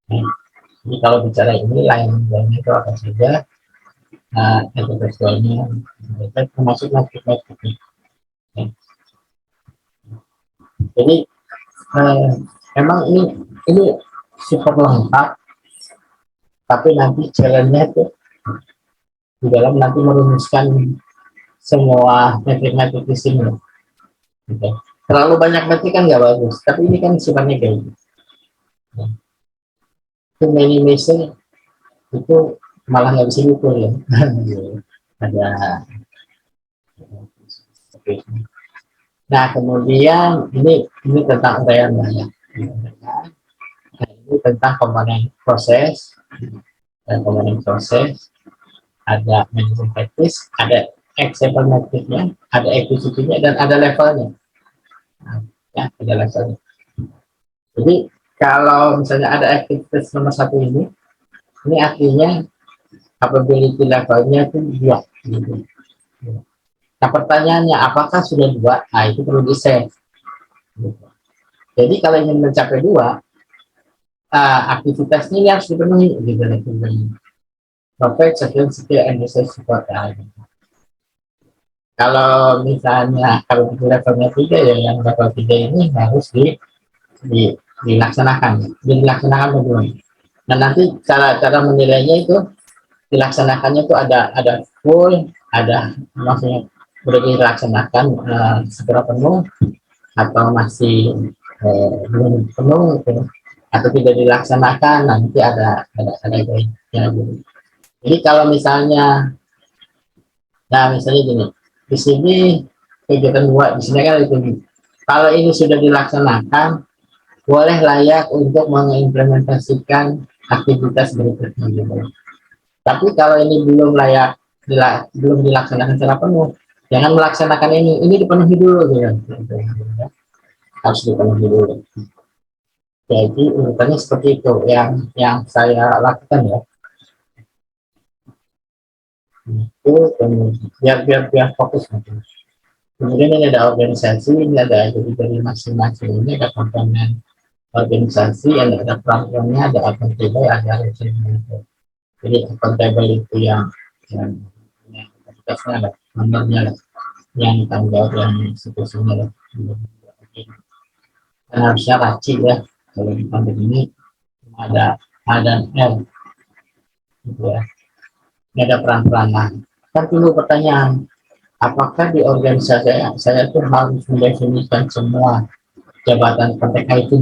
Nah, jadi kalau bicara ini alignment itu apa saja, visualnya, termasuk metric-metriknya. Nah, jadi emang ini super lengkap, tapi nanti challenge-nya itu di dalam nanti merumuskan semua metrik-metrik di sini. Gitu. Terlalu banyak metrik kan nggak bagus, tapi ini kan sifatnya kayak gitu. Too many measure itu malah nggak bisa diukur ya. Ada. Nah kemudian ini tentang uraian banyak. Nah, ini tentang komponen proses dan komponen proses. Ada manajemen teknis, ada example metriknya, ada efisiensinya, dan ada levelnya. Nah, ya, ada levelnya. Jadi kalau misalnya ada aktivitas nomor satu ini artinya capability levelnya itu 2. Gitu. Nah pertanyaannya apakah sudah 2? Nah itu perlu di-save. Gitu. Jadi kalau ingin mencapai 2, aktivitasnya ini harus dipenuhi. Gitu. Perfect, second, skill, and research support. Nah, gitu. Kalau misalnya kalau di levelnya 3 ya, yang level 3 ini harus dilaksanakan. Dilaksanakan belum? Nah nanti cara menilainya itu dilaksanakannya itu ada full, ada maksudnya sudah dilaksanakan seberapa penuh atau masih belum penuh gitu, atau tidak dilaksanakan, nanti ada gajinya gitu. Jadi kalau misalnya, nah misalnya gini, di sini kegiatan 2 di sini kan itu, kalau ini sudah dilaksanakan boleh layak untuk mengimplementasikan aktivitas berikutnya gitu. Tapi kalau ini belum layak, belum dilaksanakan secara penuh, jangan melaksanakan ini dipenuhi dulu gitu. Harus dipenuhi dulu. Jadi urutannya seperti itu yang saya lakukan ya. Itu biar fokus. Kemudian ini ada organisasi, ini ada jadi dari masing-masing ini ada komponen organisasi, ada platformnya, ada accountable, ada research. Jadi accountable itu yang tugasnya lah, nomornya lah, yang tanggung jawab yang institusinya lah. Dan harusnya raci ya, kalau di pandemi ini ada A dan L gitu ya. Ini ada peran-peranan. Kan dulu pertanyaan, apakah di organisasi saya itu harus mendefinisikan semua jabatan kontak IT?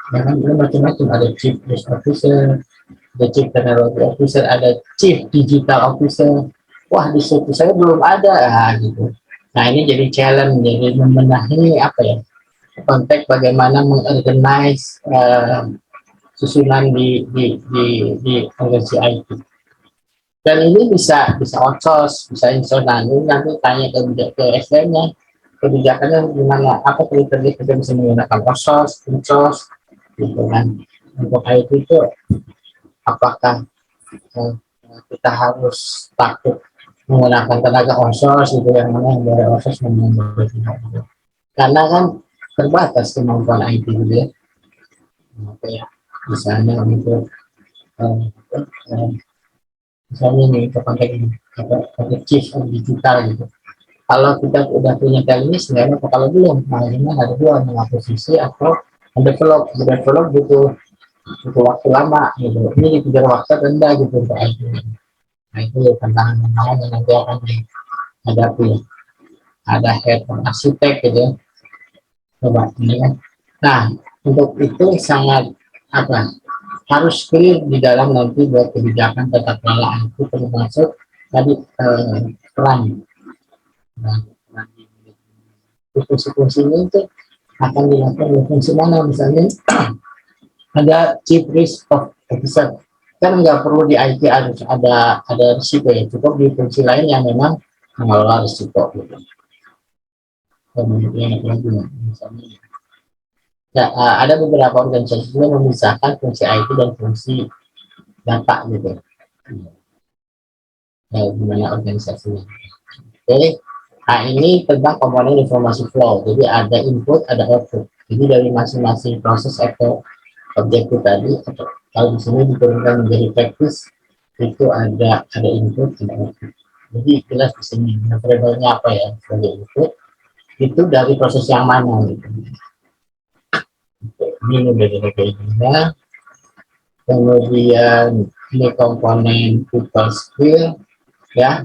Ya kan ini macam-macam, ada chief risk officer, ada chief technology officer, ada chief digital officer. Wah di situ saya belum ada gitu. Nah ini jadi challenge, jadi membenahi apa ya, konteks bagaimana mengorganize susunan di organisasi IT. Dan ini bisa outsource, bisa internal. Ini nanti tanya ke SDM-nya, kebijakannya gimana, apa kriteria kita bisa menggunakan outsource, insource, gitu kan. Untuk IT itu apakah kita harus takut menggunakan tenaga outsource gitu, yang mana yang dari outsource memang gitu. Karena kan terbatas kemampuan IT gitu ya. Apa ya, misalnya untuk misalnya nih ke konteks chief digital gitu. Kalau kita udah punya teknis, nggak apa kalau belum, makanya ada dua, mengakuisisi atau develop butuh waktu lama gitu. Ini dikejar waktu rendah gitu untuk IT. Nah itu tantangan yang nanti akan dihadapi. Ada head arsitek gitu, coba ini kan. Nah untuk itu sangat apa? Harus clear di dalam nanti buat kebijakan tata kelola itu, termasuk tadi peran. Nah, fungsi-fungsinya itu akan dilakukan oleh fungsi mana, misalnya ada chief risk officer, kan nggak perlu di IT harus ada risiko ya, cukup di fungsi lain yang memang mengelola risiko gitu. Kemudian misalnya ya, ada beberapa organisasi yang memisahkan fungsi IT dan fungsi data gitu. Ya, gimana organisasinya. Oke. Nah ini tentang komponen informasi flow, jadi ada input, ada output. Jadi dari masing-masing proses atau objektif tadi, atau kalau di sini diturunkan menjadi practice, itu ada input, ada output. Jadi jelas di sini variabelnya apa ya sebagai input, itu dari proses yang mana gitu. Ini udah kayak gini. Kemudian ini komponen people skill ya,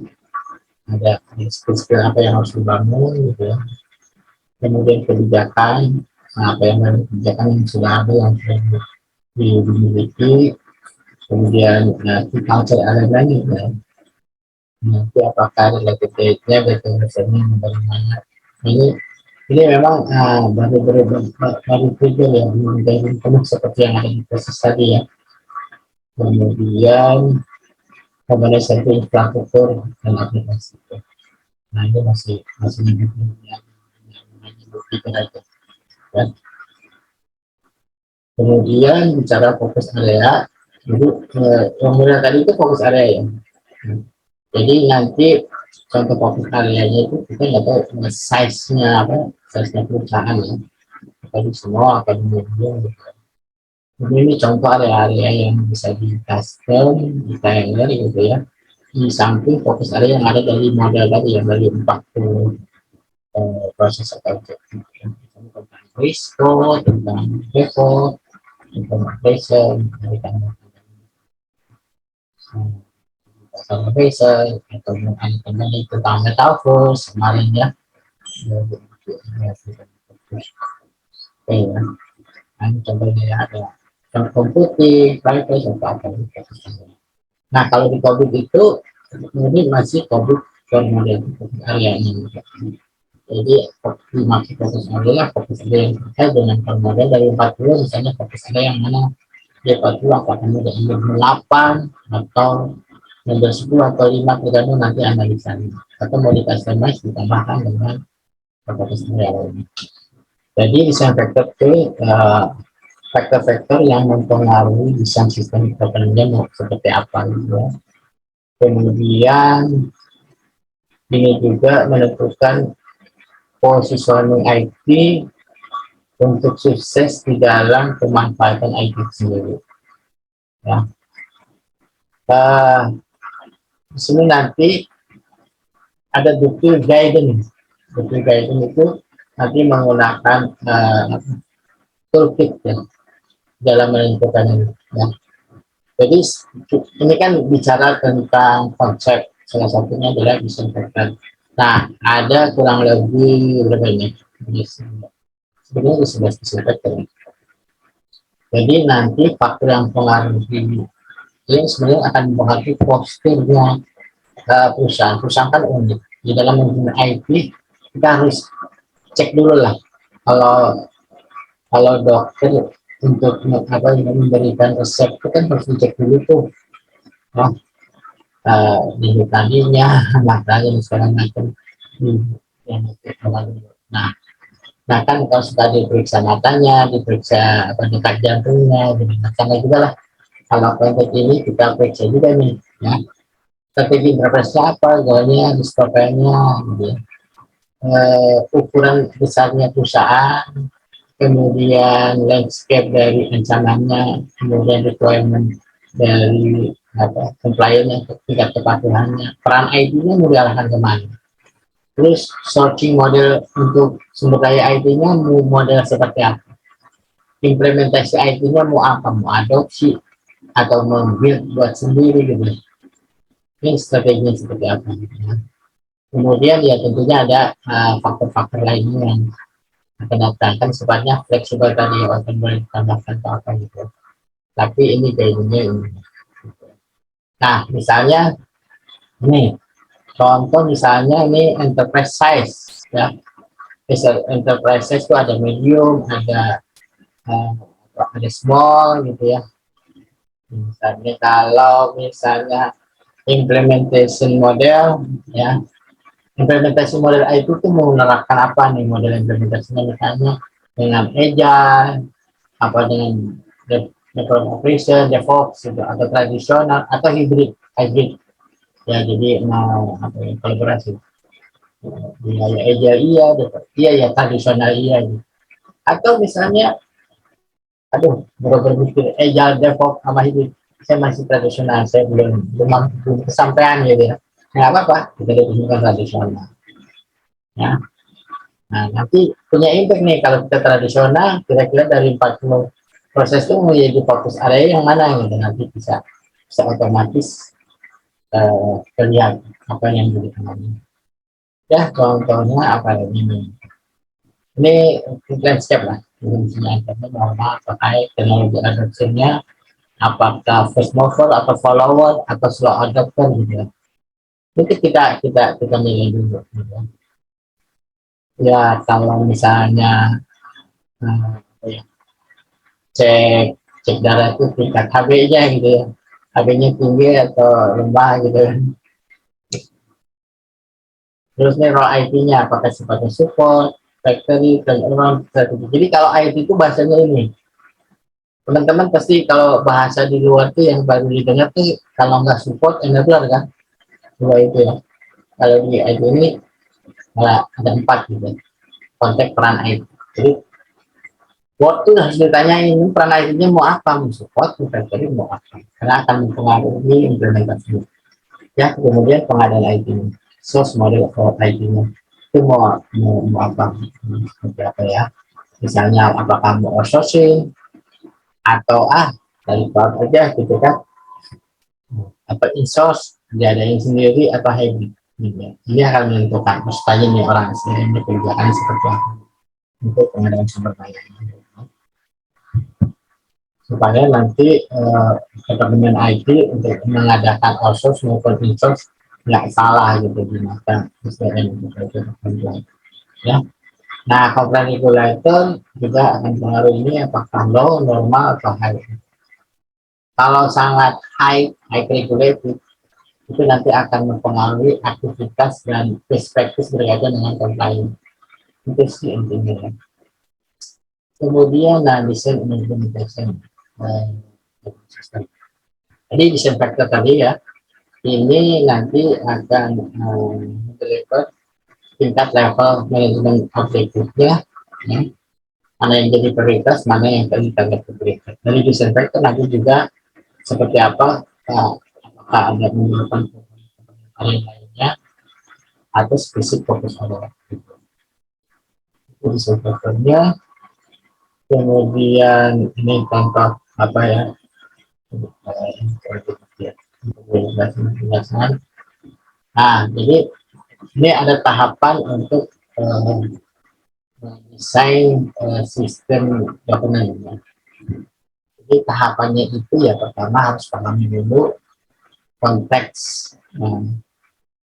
ada skill apa yang harus dibangun gitu ya. Kemudian kebijakan, apa yang kebijakan yang sudah ada yang sudah dimiliki. Kemudian culture elemen gitu ya. Nanti apakah related date-nya, definitionnya bagaimana. Ini memang baru trigger ya, menjadi penuh seperti yang ada di proses tadi ya. Kemudian kombinasi infrastruktur dan aplikasi. Nah ini masih yang kita aja. Ya. Kemudian bicara fokus area, jadi yang tadi itu fokus area ya. Jadi nanti contoh fokus areanya itu kita nggak tahu size-nya apa, size-nya perusahaan ya. Tadi semua akan media. Jadi ini contoh area-area yang bisa di custom, di tailor gitu ya. Di samping fokus area yang ada dari model tadi yang dari 40 proses atau objektif tentang risiko, tentang default, tentang operation, tentang observation, atau tentang tentang metaverse kemarin ya. Oke ya, ini contohnya ya ada computing, privacy, atau apa gitu. Nah kalau di COVID itu ini masih COVID model areanya. Jadi dimaksud fokus adalah fokus area yang terkait dengan permodel dari 40 misalnya fokus area yang mana dia 40 apakah model 8 atau model 10 atau 5 tergantung nanti analisa atau mau di customize ditambahkan dengan fokus area lainnya. Jadi desain vektor itu faktor-faktor yang mempengaruhi desain sistem pekerjaan mau seperti apa gitu ya. Kemudian ini juga menentukan positioning IT untuk sukses di dalam pemanfaatan IT sendiri. Ya. Di sini nanti ada detail guidance. Detail guidance itu nanti menggunakan toolkit ya, dalam menentukan ini. Ya. Jadi ini kan bicara tentang konsep, salah satunya adalah disinfektan. Nah, ada kurang lebih berapa ini? Sebenarnya di 11 disinfektan. Jadi nanti faktor yang mempengaruhi ini sebenarnya akan mempengaruhi posturnya perusahaan. Perusahaan kan unik. Di dalam menggunakan IT kita harus cek dulu lah. Kalau dokter untuk memberikan resep itu kan harus dicek dulu tuh. Nah, di tadinya matanya segala macam. Nah, nah kan kalau sudah diperiksa matanya, diperiksa detak jantungnya, sama juga lah. Kalau konteks ini kita periksa juga nih, ya. Strategi interpretasi apa, goalnya, diskopenya, gitu ya. Ukuran besarnya perusahaan, kemudian landscape dari ancamannya, kemudian requirement dari compliance, tingkat kepatuhannya, peran IT-nya mau diarahkan kemana. Terus searching model untuk sumber daya IT-nya mau model seperti apa, implementasi IT-nya mau apa, mau adopsi atau mau build buat sendiri gitu. Ini strateginya seperti apa gitu ya. Kemudian ya tentunya ada faktor-faktor lainnya yang akan datangkan sifatnya fleksibel tadi ya, akan boleh ditambahkan atau apa gitu. Tapi ini guide-nya ini. Nah misalnya ini contoh misalnya ini enterprise size ya. Enterprise size itu ada medium, ada small gitu ya. Misalnya kalau misalnya implementation model ya, implementasi model itu tuh mau menerapkan apa nih model implementasinya, misalnya dengan agile, apa dengan development operation, DevOps gitu, atau tradisional atau hybrid ya. Jadi mau apa ya, kolaborasi ya, ya agile iya ya tradisional iya gitu. Atau misalnya, aduh, baru berpikir, jalan DevOps sama hidup, saya masih tradisional, saya belum kesampaian gitu ya. Nggak apa-apa, kita definisikan tradisional. Ya. Nah, nanti punya impact nih kalau kita tradisional, kira-kira dari 40 proses itu menjadi fokus area yang mana gitu, nanti bisa otomatis terlihat apa yang dilakukan. Ya, contohnya apa ini? Ini landscape lah, fungsinya internet normal terkait teknologi adopsinya, apakah first mover atau follower atau slow adopter gitu ya. Itu kita nilai dulu gitu ya. Ya kalau misalnya apa ya, cek cek darah itu tingkat HB-nya gitu ya, HB-nya tinggi atau rendah gitu ya. Terus nih role IT-nya apakah sifatnya support, factory, turnaround, strategi. Jadi kalau IT itu bahasanya ini, teman-teman pasti kalau bahasa di luar tuh yang baru didengar tuh kalau nggak support enabler kan, dua itu ya. Kalau di IT ini malah ada 4 gitu, konteks peran IT. Jadi Word tuh harus ditanyain peran IT-nya mau apa, mau support, mau factory, mau apa, karena akan mempengaruhi implementasi. Ya, kemudian pengadaan IT-nya, source model of IT-nya itu mau apa, seperti apa ya, misalnya apakah mau outsourcing atau dari cloud aja gitu kan, apa in-source diadain sendiri atau hybrid gitu. Ini akan menentukan mustahil nih orang yang bekerjaan seperti apa untuk pengadaan sumber daya ini, supaya nanti departemen IT untuk mengadakan outsource maupun in-source nggak salah gitu di mata SDM gitu ya. Nah, compliance regulator juga akan pengaruh ini apakah low, normal atau high. Kalau sangat high regulated itu nanti akan mempengaruhi aktivitas dan perspektif berkaitan dengan compliance. Itu sih intinya. Kemudian, design and implementation. Jadi desain factor tadi ya, ini nanti akan deliver tingkat level manajemen objektifnya, ya. Mana yang jadi prioritas, mana yang tidak prioritas. Dari desain factor nanti juga seperti apa, apakah ada memerlukan lainnya atau spesifik fokus area. Itu desain factornya. Kemudian ini contoh apa ya, penjelasan. Nah, jadi ini ada tahapan untuk desain sistem governance. Ya. Jadi tahapannya itu ya pertama harus pahami dulu konteks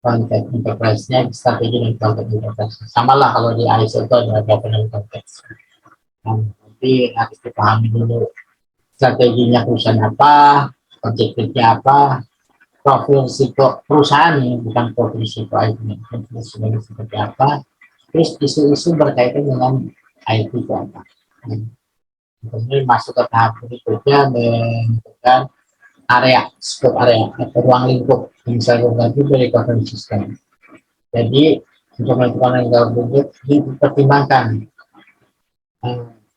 konteks enterprise-nya, strategi dan konteks enterprise. Sama lah kalau di ISO itu ada governance konteks. Nah, nanti harus dipahami dulu strateginya perusahaan apa, objektifnya apa, profil risiko perusahaan ya, bukan profil risiko IT, profil risiko seperti apa, terus isu-isu berkaitan dengan IT itu apa. Kemudian masuk ke tahap berikutnya menentukan area, scope area atau ruang lingkup yang bisa dibantu dari governance system. Jadi untuk menentukan ruang lingkup dipertimbangkan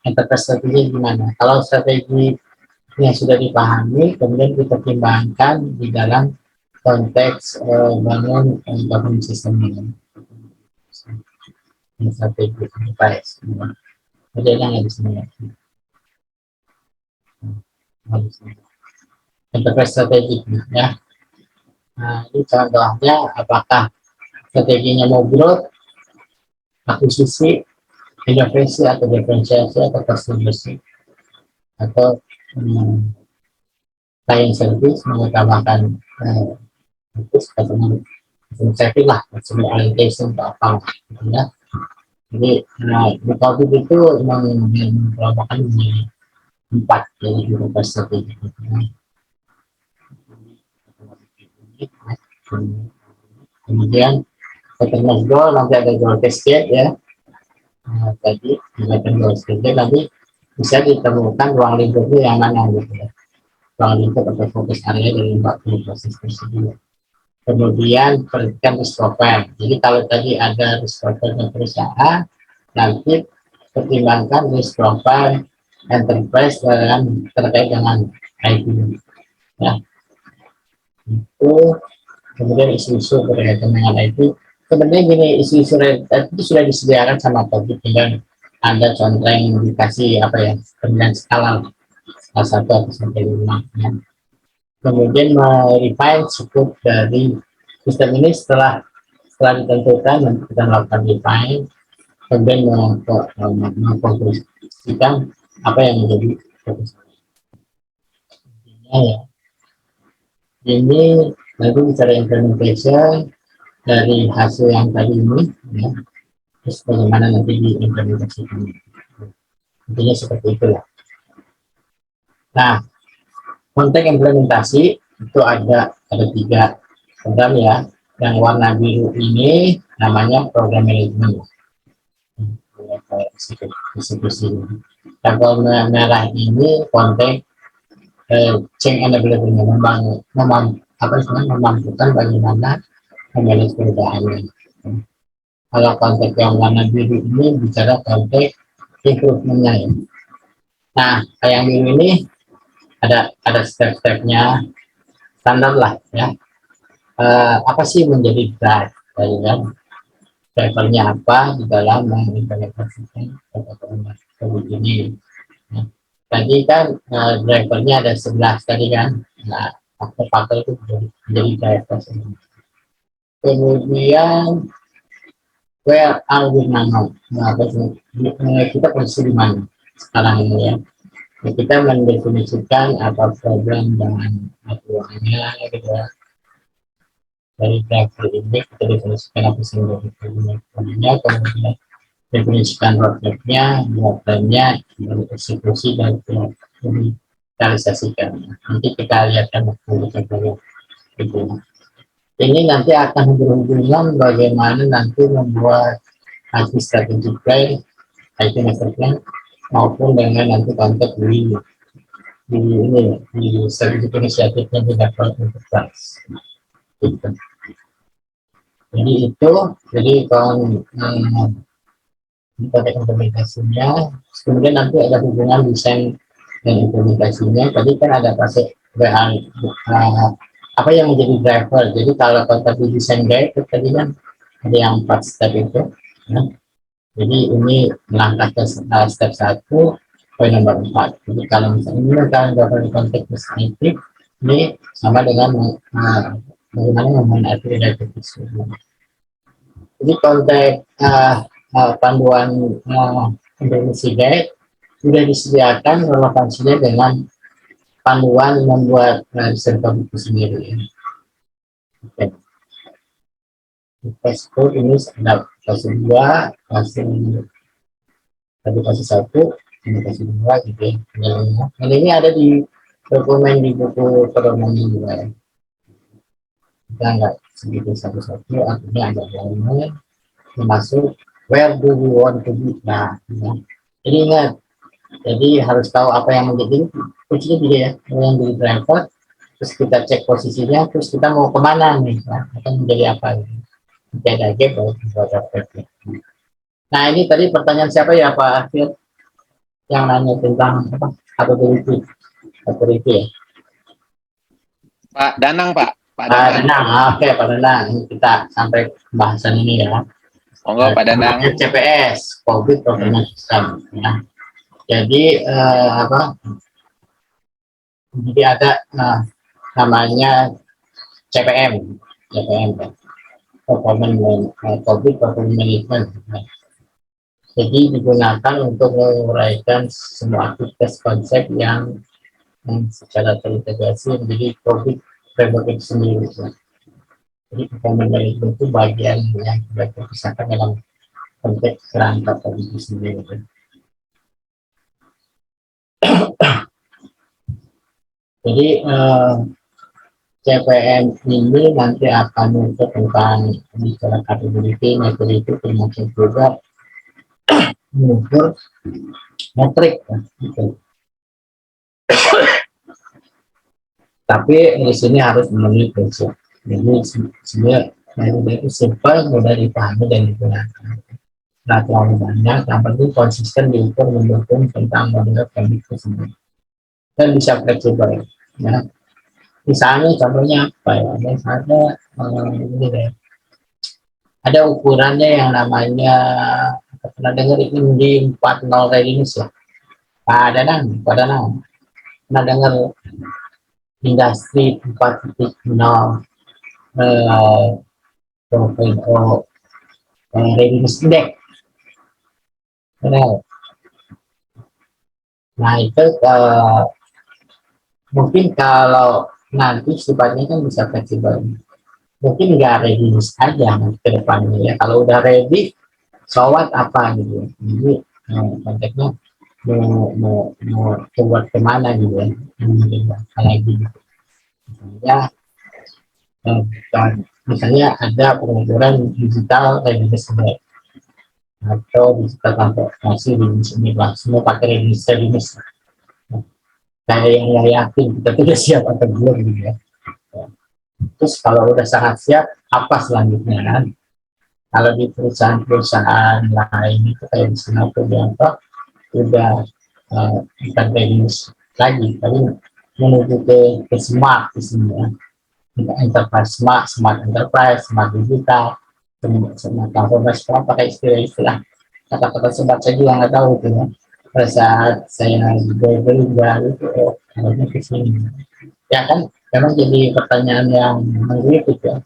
enterprise strategi gimana. Kalau strategi yang sudah dipahami, kemudian dipertimbangkan di dalam konteks bangun governance system ini. Strategi enterprise. Jadi yang di sini ya. Enterprise strategi ya. Nah, ini contohnya apakah strateginya mau growth, akuisisi, inovasi atau diferensiasi atau customer atau client service mengutamakan itu customer service lah, customer orientation atau apa gitu ya. Jadi di COVID itu merupakan 4 dari beberapa strategi. Kemudian setelah goal nanti ada goal cascade ya. Tadi dilakukan goal cascade nanti bisa ditemukan ruang lingkupnya yang mana gitu ya. Ruang lingkup atau fokus area dari 40 proses tersebut. Kemudian perhatikan risk profile. Jadi kalau tadi ada risk profile perusahaan, nanti pertimbangkan risk profile enterprise terkait dengan IT. Ya, itu kemudian isu-isu berkaitan dengan IT. Sebenarnya gini, isu-isu itu sudah disediakan sama Covid, tinggal ada contoh yang dikasih apa ya, pemilihan skala satu atau sampai 5. Ya. Kemudian merefine cukup dari sistem ini setelah ditentukan dan kita melakukan refine, kemudian mengkonklusikan apa yang menjadi fokus. Ya, ini nanti bicara implementation dari hasil yang tadi ini, ya, terus bagaimana nanti diimplementasikan. Intinya seperti itulah. Nah, konteks implementasi itu ada 3 program ya. Yang warna biru ini namanya program manajemen. Eksekusi. Yang warna merah ini konteks change enablement, memampukan bagaimana memanage perubahannya. Kalau konteks yang warna biru ini bicara konteks improvementnya ya. Nah, yang biru ini ada step-stepnya, standar lah ya. Apa sih menjadi drive, kan? Drivernya apa di dalam mengimplementasikan protokol ini. Nah, tadi kan drivernya ada 11 tadi kan. Nah, faktor-faktor itu menjadi driver. Kemudian where are we now? Nah, kita posisi di mana sekarang ini ya? Kita mendefinisikan apa problem dengan aturannya gitu ya. Dari driver ini kita definisikan apa sih dari problemnya, kemudian definisikan roadmapnya, buatannya, eksekusi dan realisasikan. Nanti kita lihat kan gitu. Ini nanti akan berhubungan bagaimana nanti membuat IT strategic plan, IT master plan, maupun dengan nanti konteks di strategic inisiatifnya di level enterprise. Gitu. Jadi kalau konteks implementasinya, kemudian nanti ada hubungan desain dan implementasinya. Tadi kan ada fase apa yang menjadi driver. Jadi kalau konteks desain guide tadi kan ada yang 4 step itu. Ya. Jadi ini melangkah ke step 1, poin nomor 4. Jadi kalau misalnya ini kalau konteks desain ini sama dengan bagaimana memanfaatkan data tersebut. Jadi konteks panduan implementasi guide sudah disediakan relevansinya dengan panduan membuat desain produk itu sendiri. Oke. Fase code ini ada fase 2, fase 1, ini fase 2 gitu ya. Dan ini ada di dokumen di buku pedoman juga ya. Kita nggak segitu satu-satu, artinya agak lama termasuk where do we want to be. Nah, ya. Jadi ingat, jadi harus tahu apa yang menjadi kuncinya juga ya, yang jadi driver, terus kita cek posisinya, terus kita mau kemana nih, ya, akan menjadi apa gitu. Nanti ada gap buat driver. Nah ini tadi pertanyaan siapa ya Pak Akhir yang nanya tentang apa capability ya. Pak Danang, Pak Danang. Oke Pak Danang, ini kita sampai pembahasan ini ya. Monggo Pak Danang. CPS, Covid Performance System. Ya. Jadi jadi ada namanya CPM, Covid Performance Management. Jadi digunakan untuk menguraikan semua aktivitas konsep yang secara terintegrasi menjadi Covid framework itu sendiri. Jadi performance management itu bagian yang kita pisahkan dalam konteks kerangka Covid itu sendiri. Jadi CPM ini nanti akan untuk tentang bicara capability, maturity, termasuk juga mengukur metrik. Gitu. Tapi di sini harus memenuhi prinsip. Jadi sebenarnya itu simple, mudah dipahami dan digunakan. nggak terlalu banyak, yang penting konsisten diukur mendukung tentang model kredit tersebut dan bisa fleksibel ya. Misalnya contohnya apa ya, misalnya ini deh, ada ukurannya yang namanya, pernah dengar Indi 40 readiness ya, ada pernah dengar industri 4.0 2.0 readiness index, benar. Nah itu mungkin kalau nanti sifatnya kan bisa fleksibel, mungkin nggak readiness aja ke depannya ya, kalau udah ready so what apa gitu ya. Jadi konteksnya mau coba kemana gitu ya, lagi gitu ya. Dan misalnya ada pengukuran digital readiness index atau digital transformasi readiness index lah, semua pakai readiness. Kayak yang nggak yakin kita tuh udah siap atau belum gitu ya. Terus kalau udah sangat siap, apa selanjutnya kan? Kalau di perusahaan-perusahaan lain itu kayak di Singapura, Tiongkok, udah bukan readiness lagi, tapi menuju ke smart di sini ya. Enterprise smart, smart enterprise, smart digital, smart transformasi, semua pakai istilah-istilah kata-kata sebat saya juga nggak tahu gitu ya. Pada saat saya belajar itu, harusnya ke sini. Ya kan, memang jadi pertanyaan yang menggelitik ya.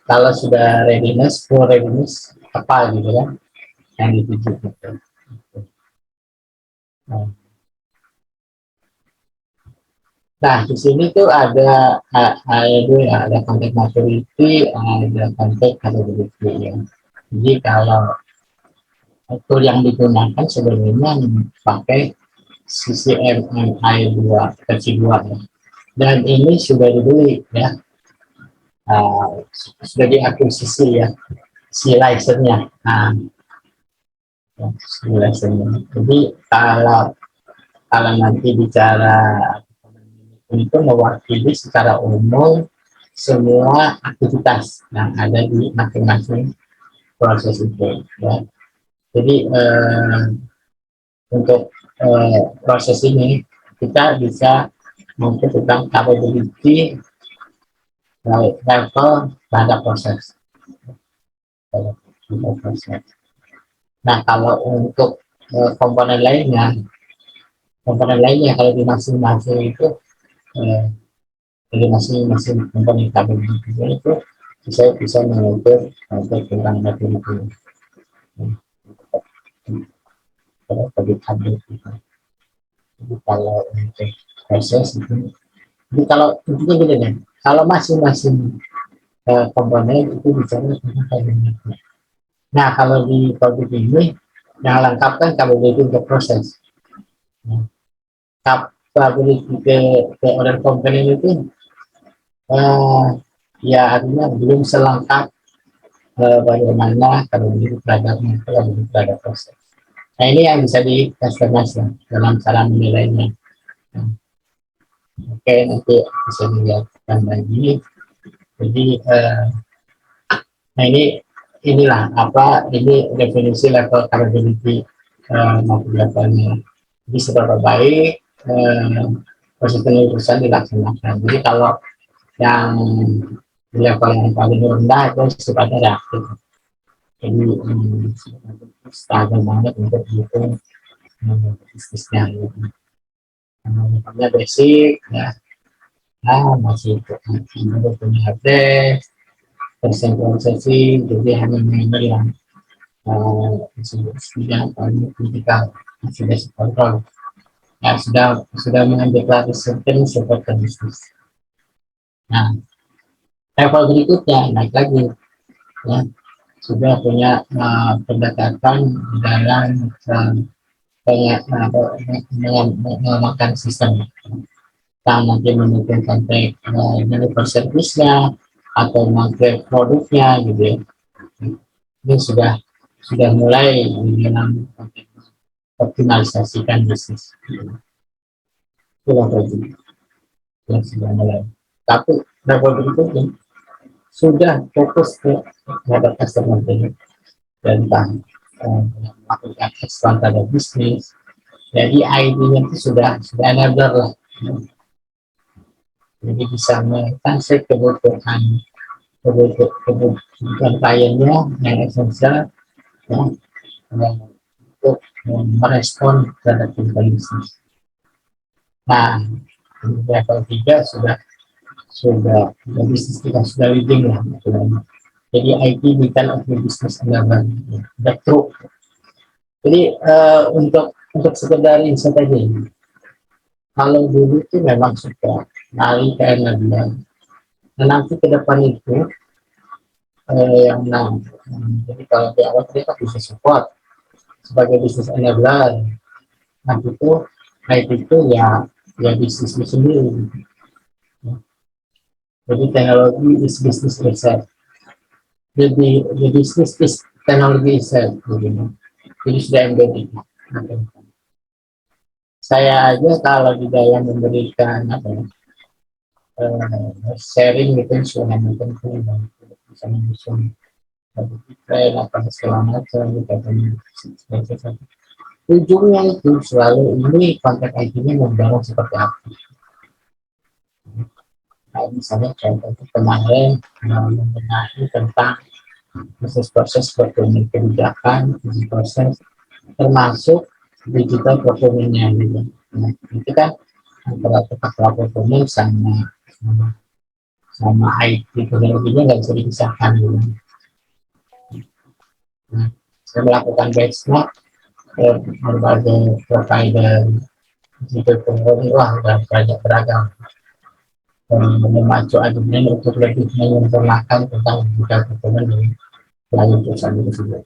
Kalau sudah readiness, full readiness, apa gitu kan, yang dituju gitu. Nah, di sini tuh ada dua ya, ada contact maturity, ada contact capability ya. Jadi kalau tool yang digunakan sebenarnya pakai CCMMI 2 versi 2 ya. Dan ini sudah dibeli ya, sudah diakuisisi ya, si license-nya. Nah, si license-nya. Jadi kalau nanti bicara itu mewakili secara umum semua aktivitas yang ada di masing-masing proses itu ya. Jadi untuk proses ini kita bisa mungkin tentang capability level pada proses. Nah kalau untuk komponen lainnya kalau di masing-masing itu dari masing-masing komponen capability itu bisa mengukur tentang matematika tadi. Jadi kalau untuk proses itu, jadi kalau intinya gini deh, kalau masing-masing komponen itu bicara tentang capability. Nah kalau di topik ini yang lengkap kan capability untuk proses. Nah, capability ke order komponen itu ya artinya belum selengkap bagaimana capability terhadap proses. Nah ini yang bisa di-customize dalam cara menilainya. Nah, oke, nanti bisa dilihatkan lagi. Jadi nah inilah apa, ini definisi level capability maupun levelnya. Jadi seberapa baik proses penyelesaian dilaksanakan. Jadi kalau yang di level yang paling rendah itu sifatnya reaktif. Jadi struggle banget untuk mendukung bisnisnya gitu. Namanya basic ya, nah masih punya harddisk tersentralisasi, jadi hanya member yang yang paling kritikal, masih basic control ya, sudah mengambil pelatih sistem seperti bisnis. Nah level berikutnya naik lagi ya, sudah punya pendekatan dalam mengembangkan sistem yang nanti mendukung konteks developer service-nya atau mengcreate produknya gitu ya. Ini sudah mulai dalam optimalisasikan bisnis. Itu level yang sudah mulai. Tapi level berikutnya sudah fokus ke customer dan tahan. melakukan ekspor pada bisnis. Jadi ID-nya itu sudah enabler lah. Jadi bisa mengakses kebutuhan kliennya yang esensial, ya, untuk merespon terhadap kebutuhan bisnis. Nah, di level 3 sudah bisnis kita sudah leading lah. Jadi IT bukan of the business enablement, the true. Jadi untuk sekedar insight aja ini. Kalau dulu itu memang suka lari ke enablement. Nah, nanti ke depan itu yang jadi kalau di awal kita bisa support sebagai bisnis enabler. Nah itu IT itu ya bisnis itu sendiri. Jadi teknologi is business itself. The business is teknologi itself. Jadi sudah embedded. Saya aja kalau di dalam memberikan sharing gitu sudah tentu bisa menyusun tren apa segala macam gitu. Ujungnya itu selalu ini konteks IT-nya membangun seperti apa. Nah, misalnya contoh kemarin membenahi tentang bisnis proses performa kebijakan, bisnis proses termasuk digital performanya gitu. Nah, itu kan antara teknologi performa sama IT teknologinya nggak bisa dipisahkan gitu. Nah, saya melakukan benchmark ke berbagai provider digital performance, wah udah banyak beragam. Memacu argumen untuk lebih menyempurnakan tentang digital performance di lain perusahaan tersebut.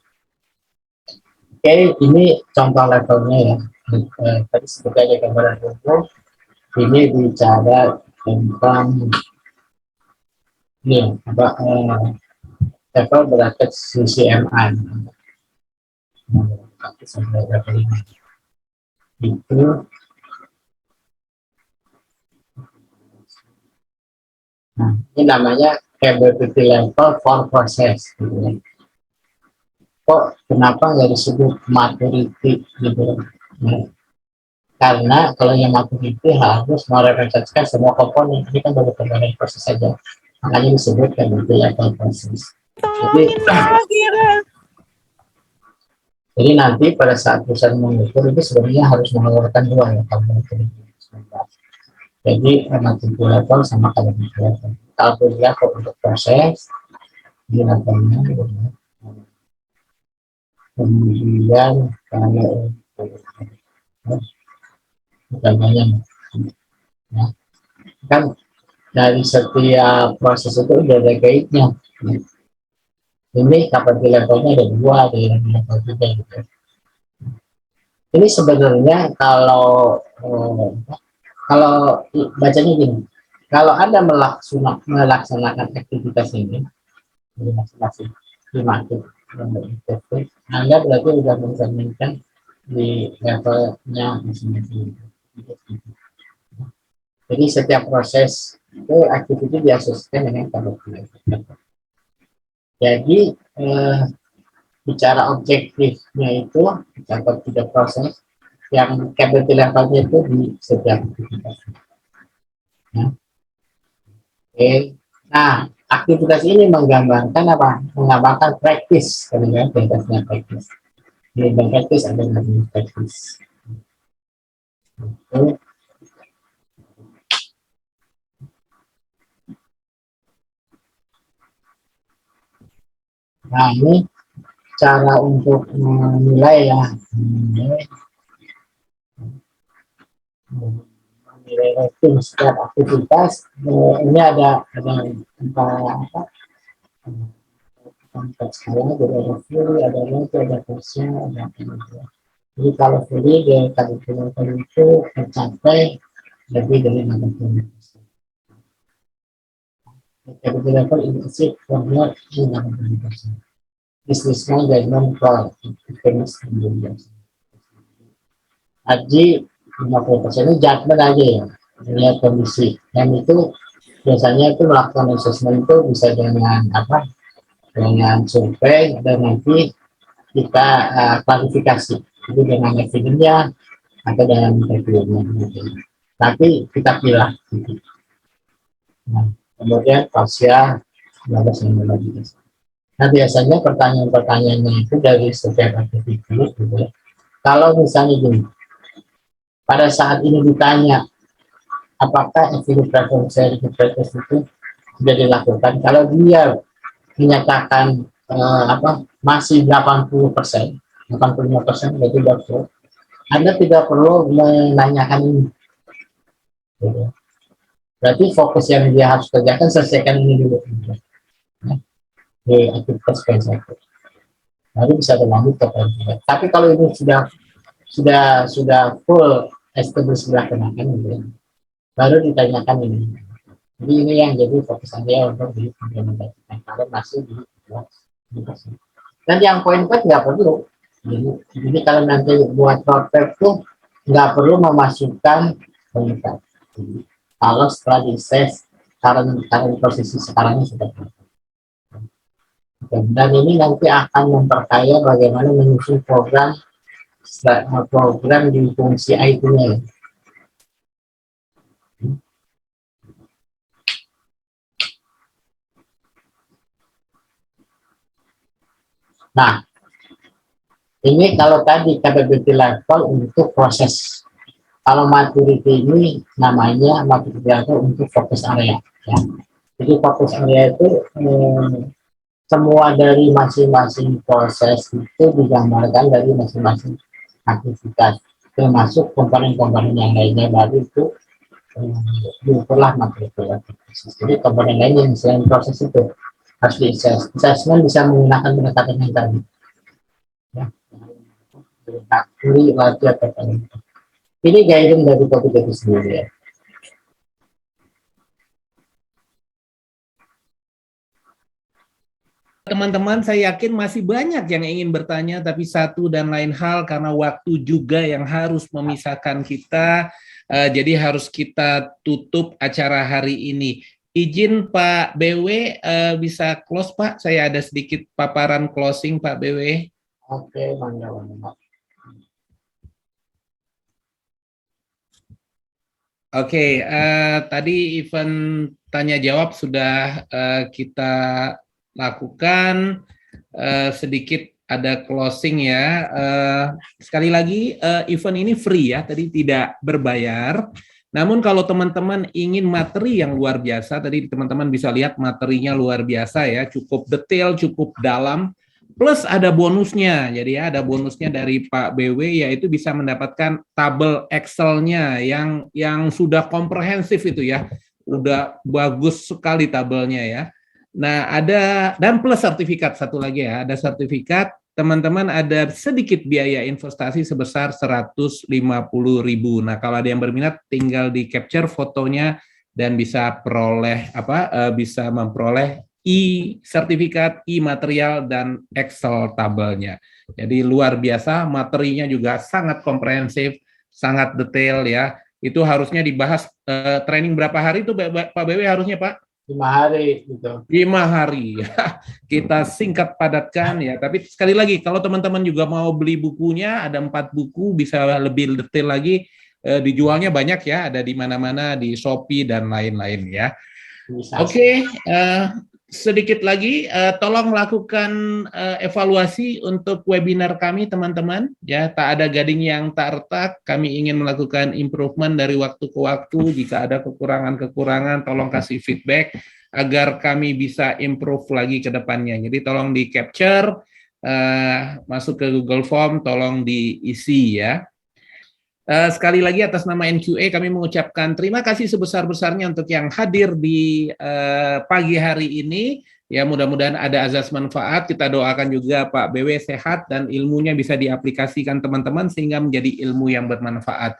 Oke, ini contoh levelnya ya. Tadi sebagai gambaran umum, ini bicara tentang ini apa level bracket CCMA. Sampai level ini. Itu nah, ini namanya capability level for process gitu ya. Kok kenapa nggak disebut maturity gitu? Nah, karena kalau yang maturity harus merepresentasikan semua komponen, ini kan baru komponen proses saja, makanya disebut capability level proses. Jadi nanti pada saat perusahaan mengukur itu sebenarnya harus mengeluarkan dua ya komponen. Jadi maturity level sama capability level. Capability level untuk proses, ini levelnya. Kemudian kalau utamanya ya, kan dari setiap proses itu udah ada guide-nya. Ini capability levelnya ada dua, ada yang level 3 gitu. Ini sebenarnya kalau bacanya gini, kalau Anda melaksanakan aktivitas ini masing-masing di market, Anda berarti sudah mencerminkan di levelnya masing-masing. Jadi setiap proses itu aktiviti diasosiasikan dengan capability level. Jadi bicara objektifnya itu contoh tidak proses yang capability levelnya itu di setiap aktivitas. Ya. Oke. Nah, aktivitas ini menggambarkan apa? Menggambarkan praktis, kemudian bentuknya praktis. Di praktis ada lagi praktis. Nah, ini cara untuk menilai ya. Menilai rating setiap aktivitas. Ini ada apa? Skala, jadi ada full, ada rate, ada persen, ada kinerja. Jadi kalau full dia kalkulator itu tercapai lebih dari 60%. Kalkulator intensif formula 60%. Bisnisnya judgment call, finish 12%. Haji 50% itu judgment aja ya, melihat kondisi. Dan itu biasanya itu melakukan assessment itu bisa dengan apa? Dengan survei dan nanti kita klarifikasi itu dengan evidennya atau dengan reviewnya gitu. Tapi kita pilih gitu. Nah, kemudian parsial balas analisis. Nah, biasanya pertanyaan-pertanyaannya itu dari setiap aktivitas gitu ya. Kalau misalnya gini, pada saat ini ditanya apakah evidence preferential itu sudah dilakukan, kalau dia menyatakan masih 80%, 85% berarti dokter, Anda tidak perlu menanyakan ini. Gitu. Berarti fokus yang dia harus kerjakan selesaikan ini dulu. Gitu. Di aktivitas spesifik. Baru bisa berlanjut ke pendidikan. Tapi kalau ini sudah full established dilaksanakan, gitu ya, baru ditanyakan ini. Jadi ini yang jadi fokus Anda untuk diimplementasikan. Kalau masih di dan yang poin-poin nggak perlu. Jadi kalau nanti buat roadmap tuh nggak perlu memasukkan poin-poin. Kalau setelah dises karena posisi sekarangnya sudah. Dan ini nanti akan memperkaya bagaimana menyusun program di fungsi IT-nya. Nah, ini kalau tadi capability level untuk proses. Kalau maturity ini namanya maturity level untuk fokus area. Ya. Jadi fokus area itu semua dari masing-masing proses itu digambarkan dari masing-masing aktivitas, termasuk komponen-komponen yang lainnya, baru itu diukurlah maturity level. Jadi komponen lain yang selain proses itu harus di-assessment bisa menggunakan pendekatan yang tadi. Ya. Ini guidance dari topik itu sendiri ya. Teman-teman, saya yakin masih banyak yang ingin bertanya, tapi satu dan lain hal karena waktu juga yang harus memisahkan kita, jadi harus kita tutup acara hari ini. Izin Pak BW bisa close Pak, saya ada sedikit paparan closing Pak BW. Oke, mantap. Oke, tadi event tanya jawab sudah kita lakukan, sedikit ada closing ya. Sekali lagi event ini free ya, tadi tidak berbayar. Namun kalau teman-teman ingin materi yang luar biasa, tadi teman-teman bisa lihat materinya luar biasa ya, cukup detail, cukup dalam. Plus ada bonusnya, jadi ya ada bonusnya dari Pak BW, yaitu bisa mendapatkan tabel Excel-nya yang sudah komprehensif itu ya, udah bagus sekali tabelnya ya. Nah ada, dan plus sertifikat satu lagi ya, ada sertifikat, teman-teman ada sedikit biaya investasi sebesar 150.000. Nah kalau ada yang berminat tinggal di capture fotonya dan bisa bisa memperoleh sertifikat, material dan Excel tabelnya. Jadi luar biasa, materinya juga sangat komprehensif, sangat detail ya. Itu harusnya dibahas training berapa hari itu Pak BW harusnya Pak? 5 hari gitu. 5 hari ya. Kita singkat padatkan ya. Tapi sekali lagi kalau teman-teman juga mau beli bukunya, ada 4 buku, bisa lebih detail lagi, dijualnya banyak ya, ada di mana-mana di Shopee dan lain-lain ya. Oke, sedikit lagi, tolong lakukan evaluasi untuk webinar kami teman-teman ya. Tak ada gading yang tak retak, kami ingin melakukan improvement dari waktu ke waktu. Jika ada kekurangan-kekurangan tolong kasih feedback agar kami bisa improve lagi ke depannya. Jadi tolong di capture, masuk ke Google Form, tolong diisi ya. Sekali lagi atas nama NQA kami mengucapkan terima kasih sebesar-besarnya untuk yang hadir di pagi hari ini. Ya mudah-mudahan ada azas manfaat. Kita doakan juga Pak BW sehat dan ilmunya bisa diaplikasikan teman-teman sehingga menjadi ilmu yang bermanfaat.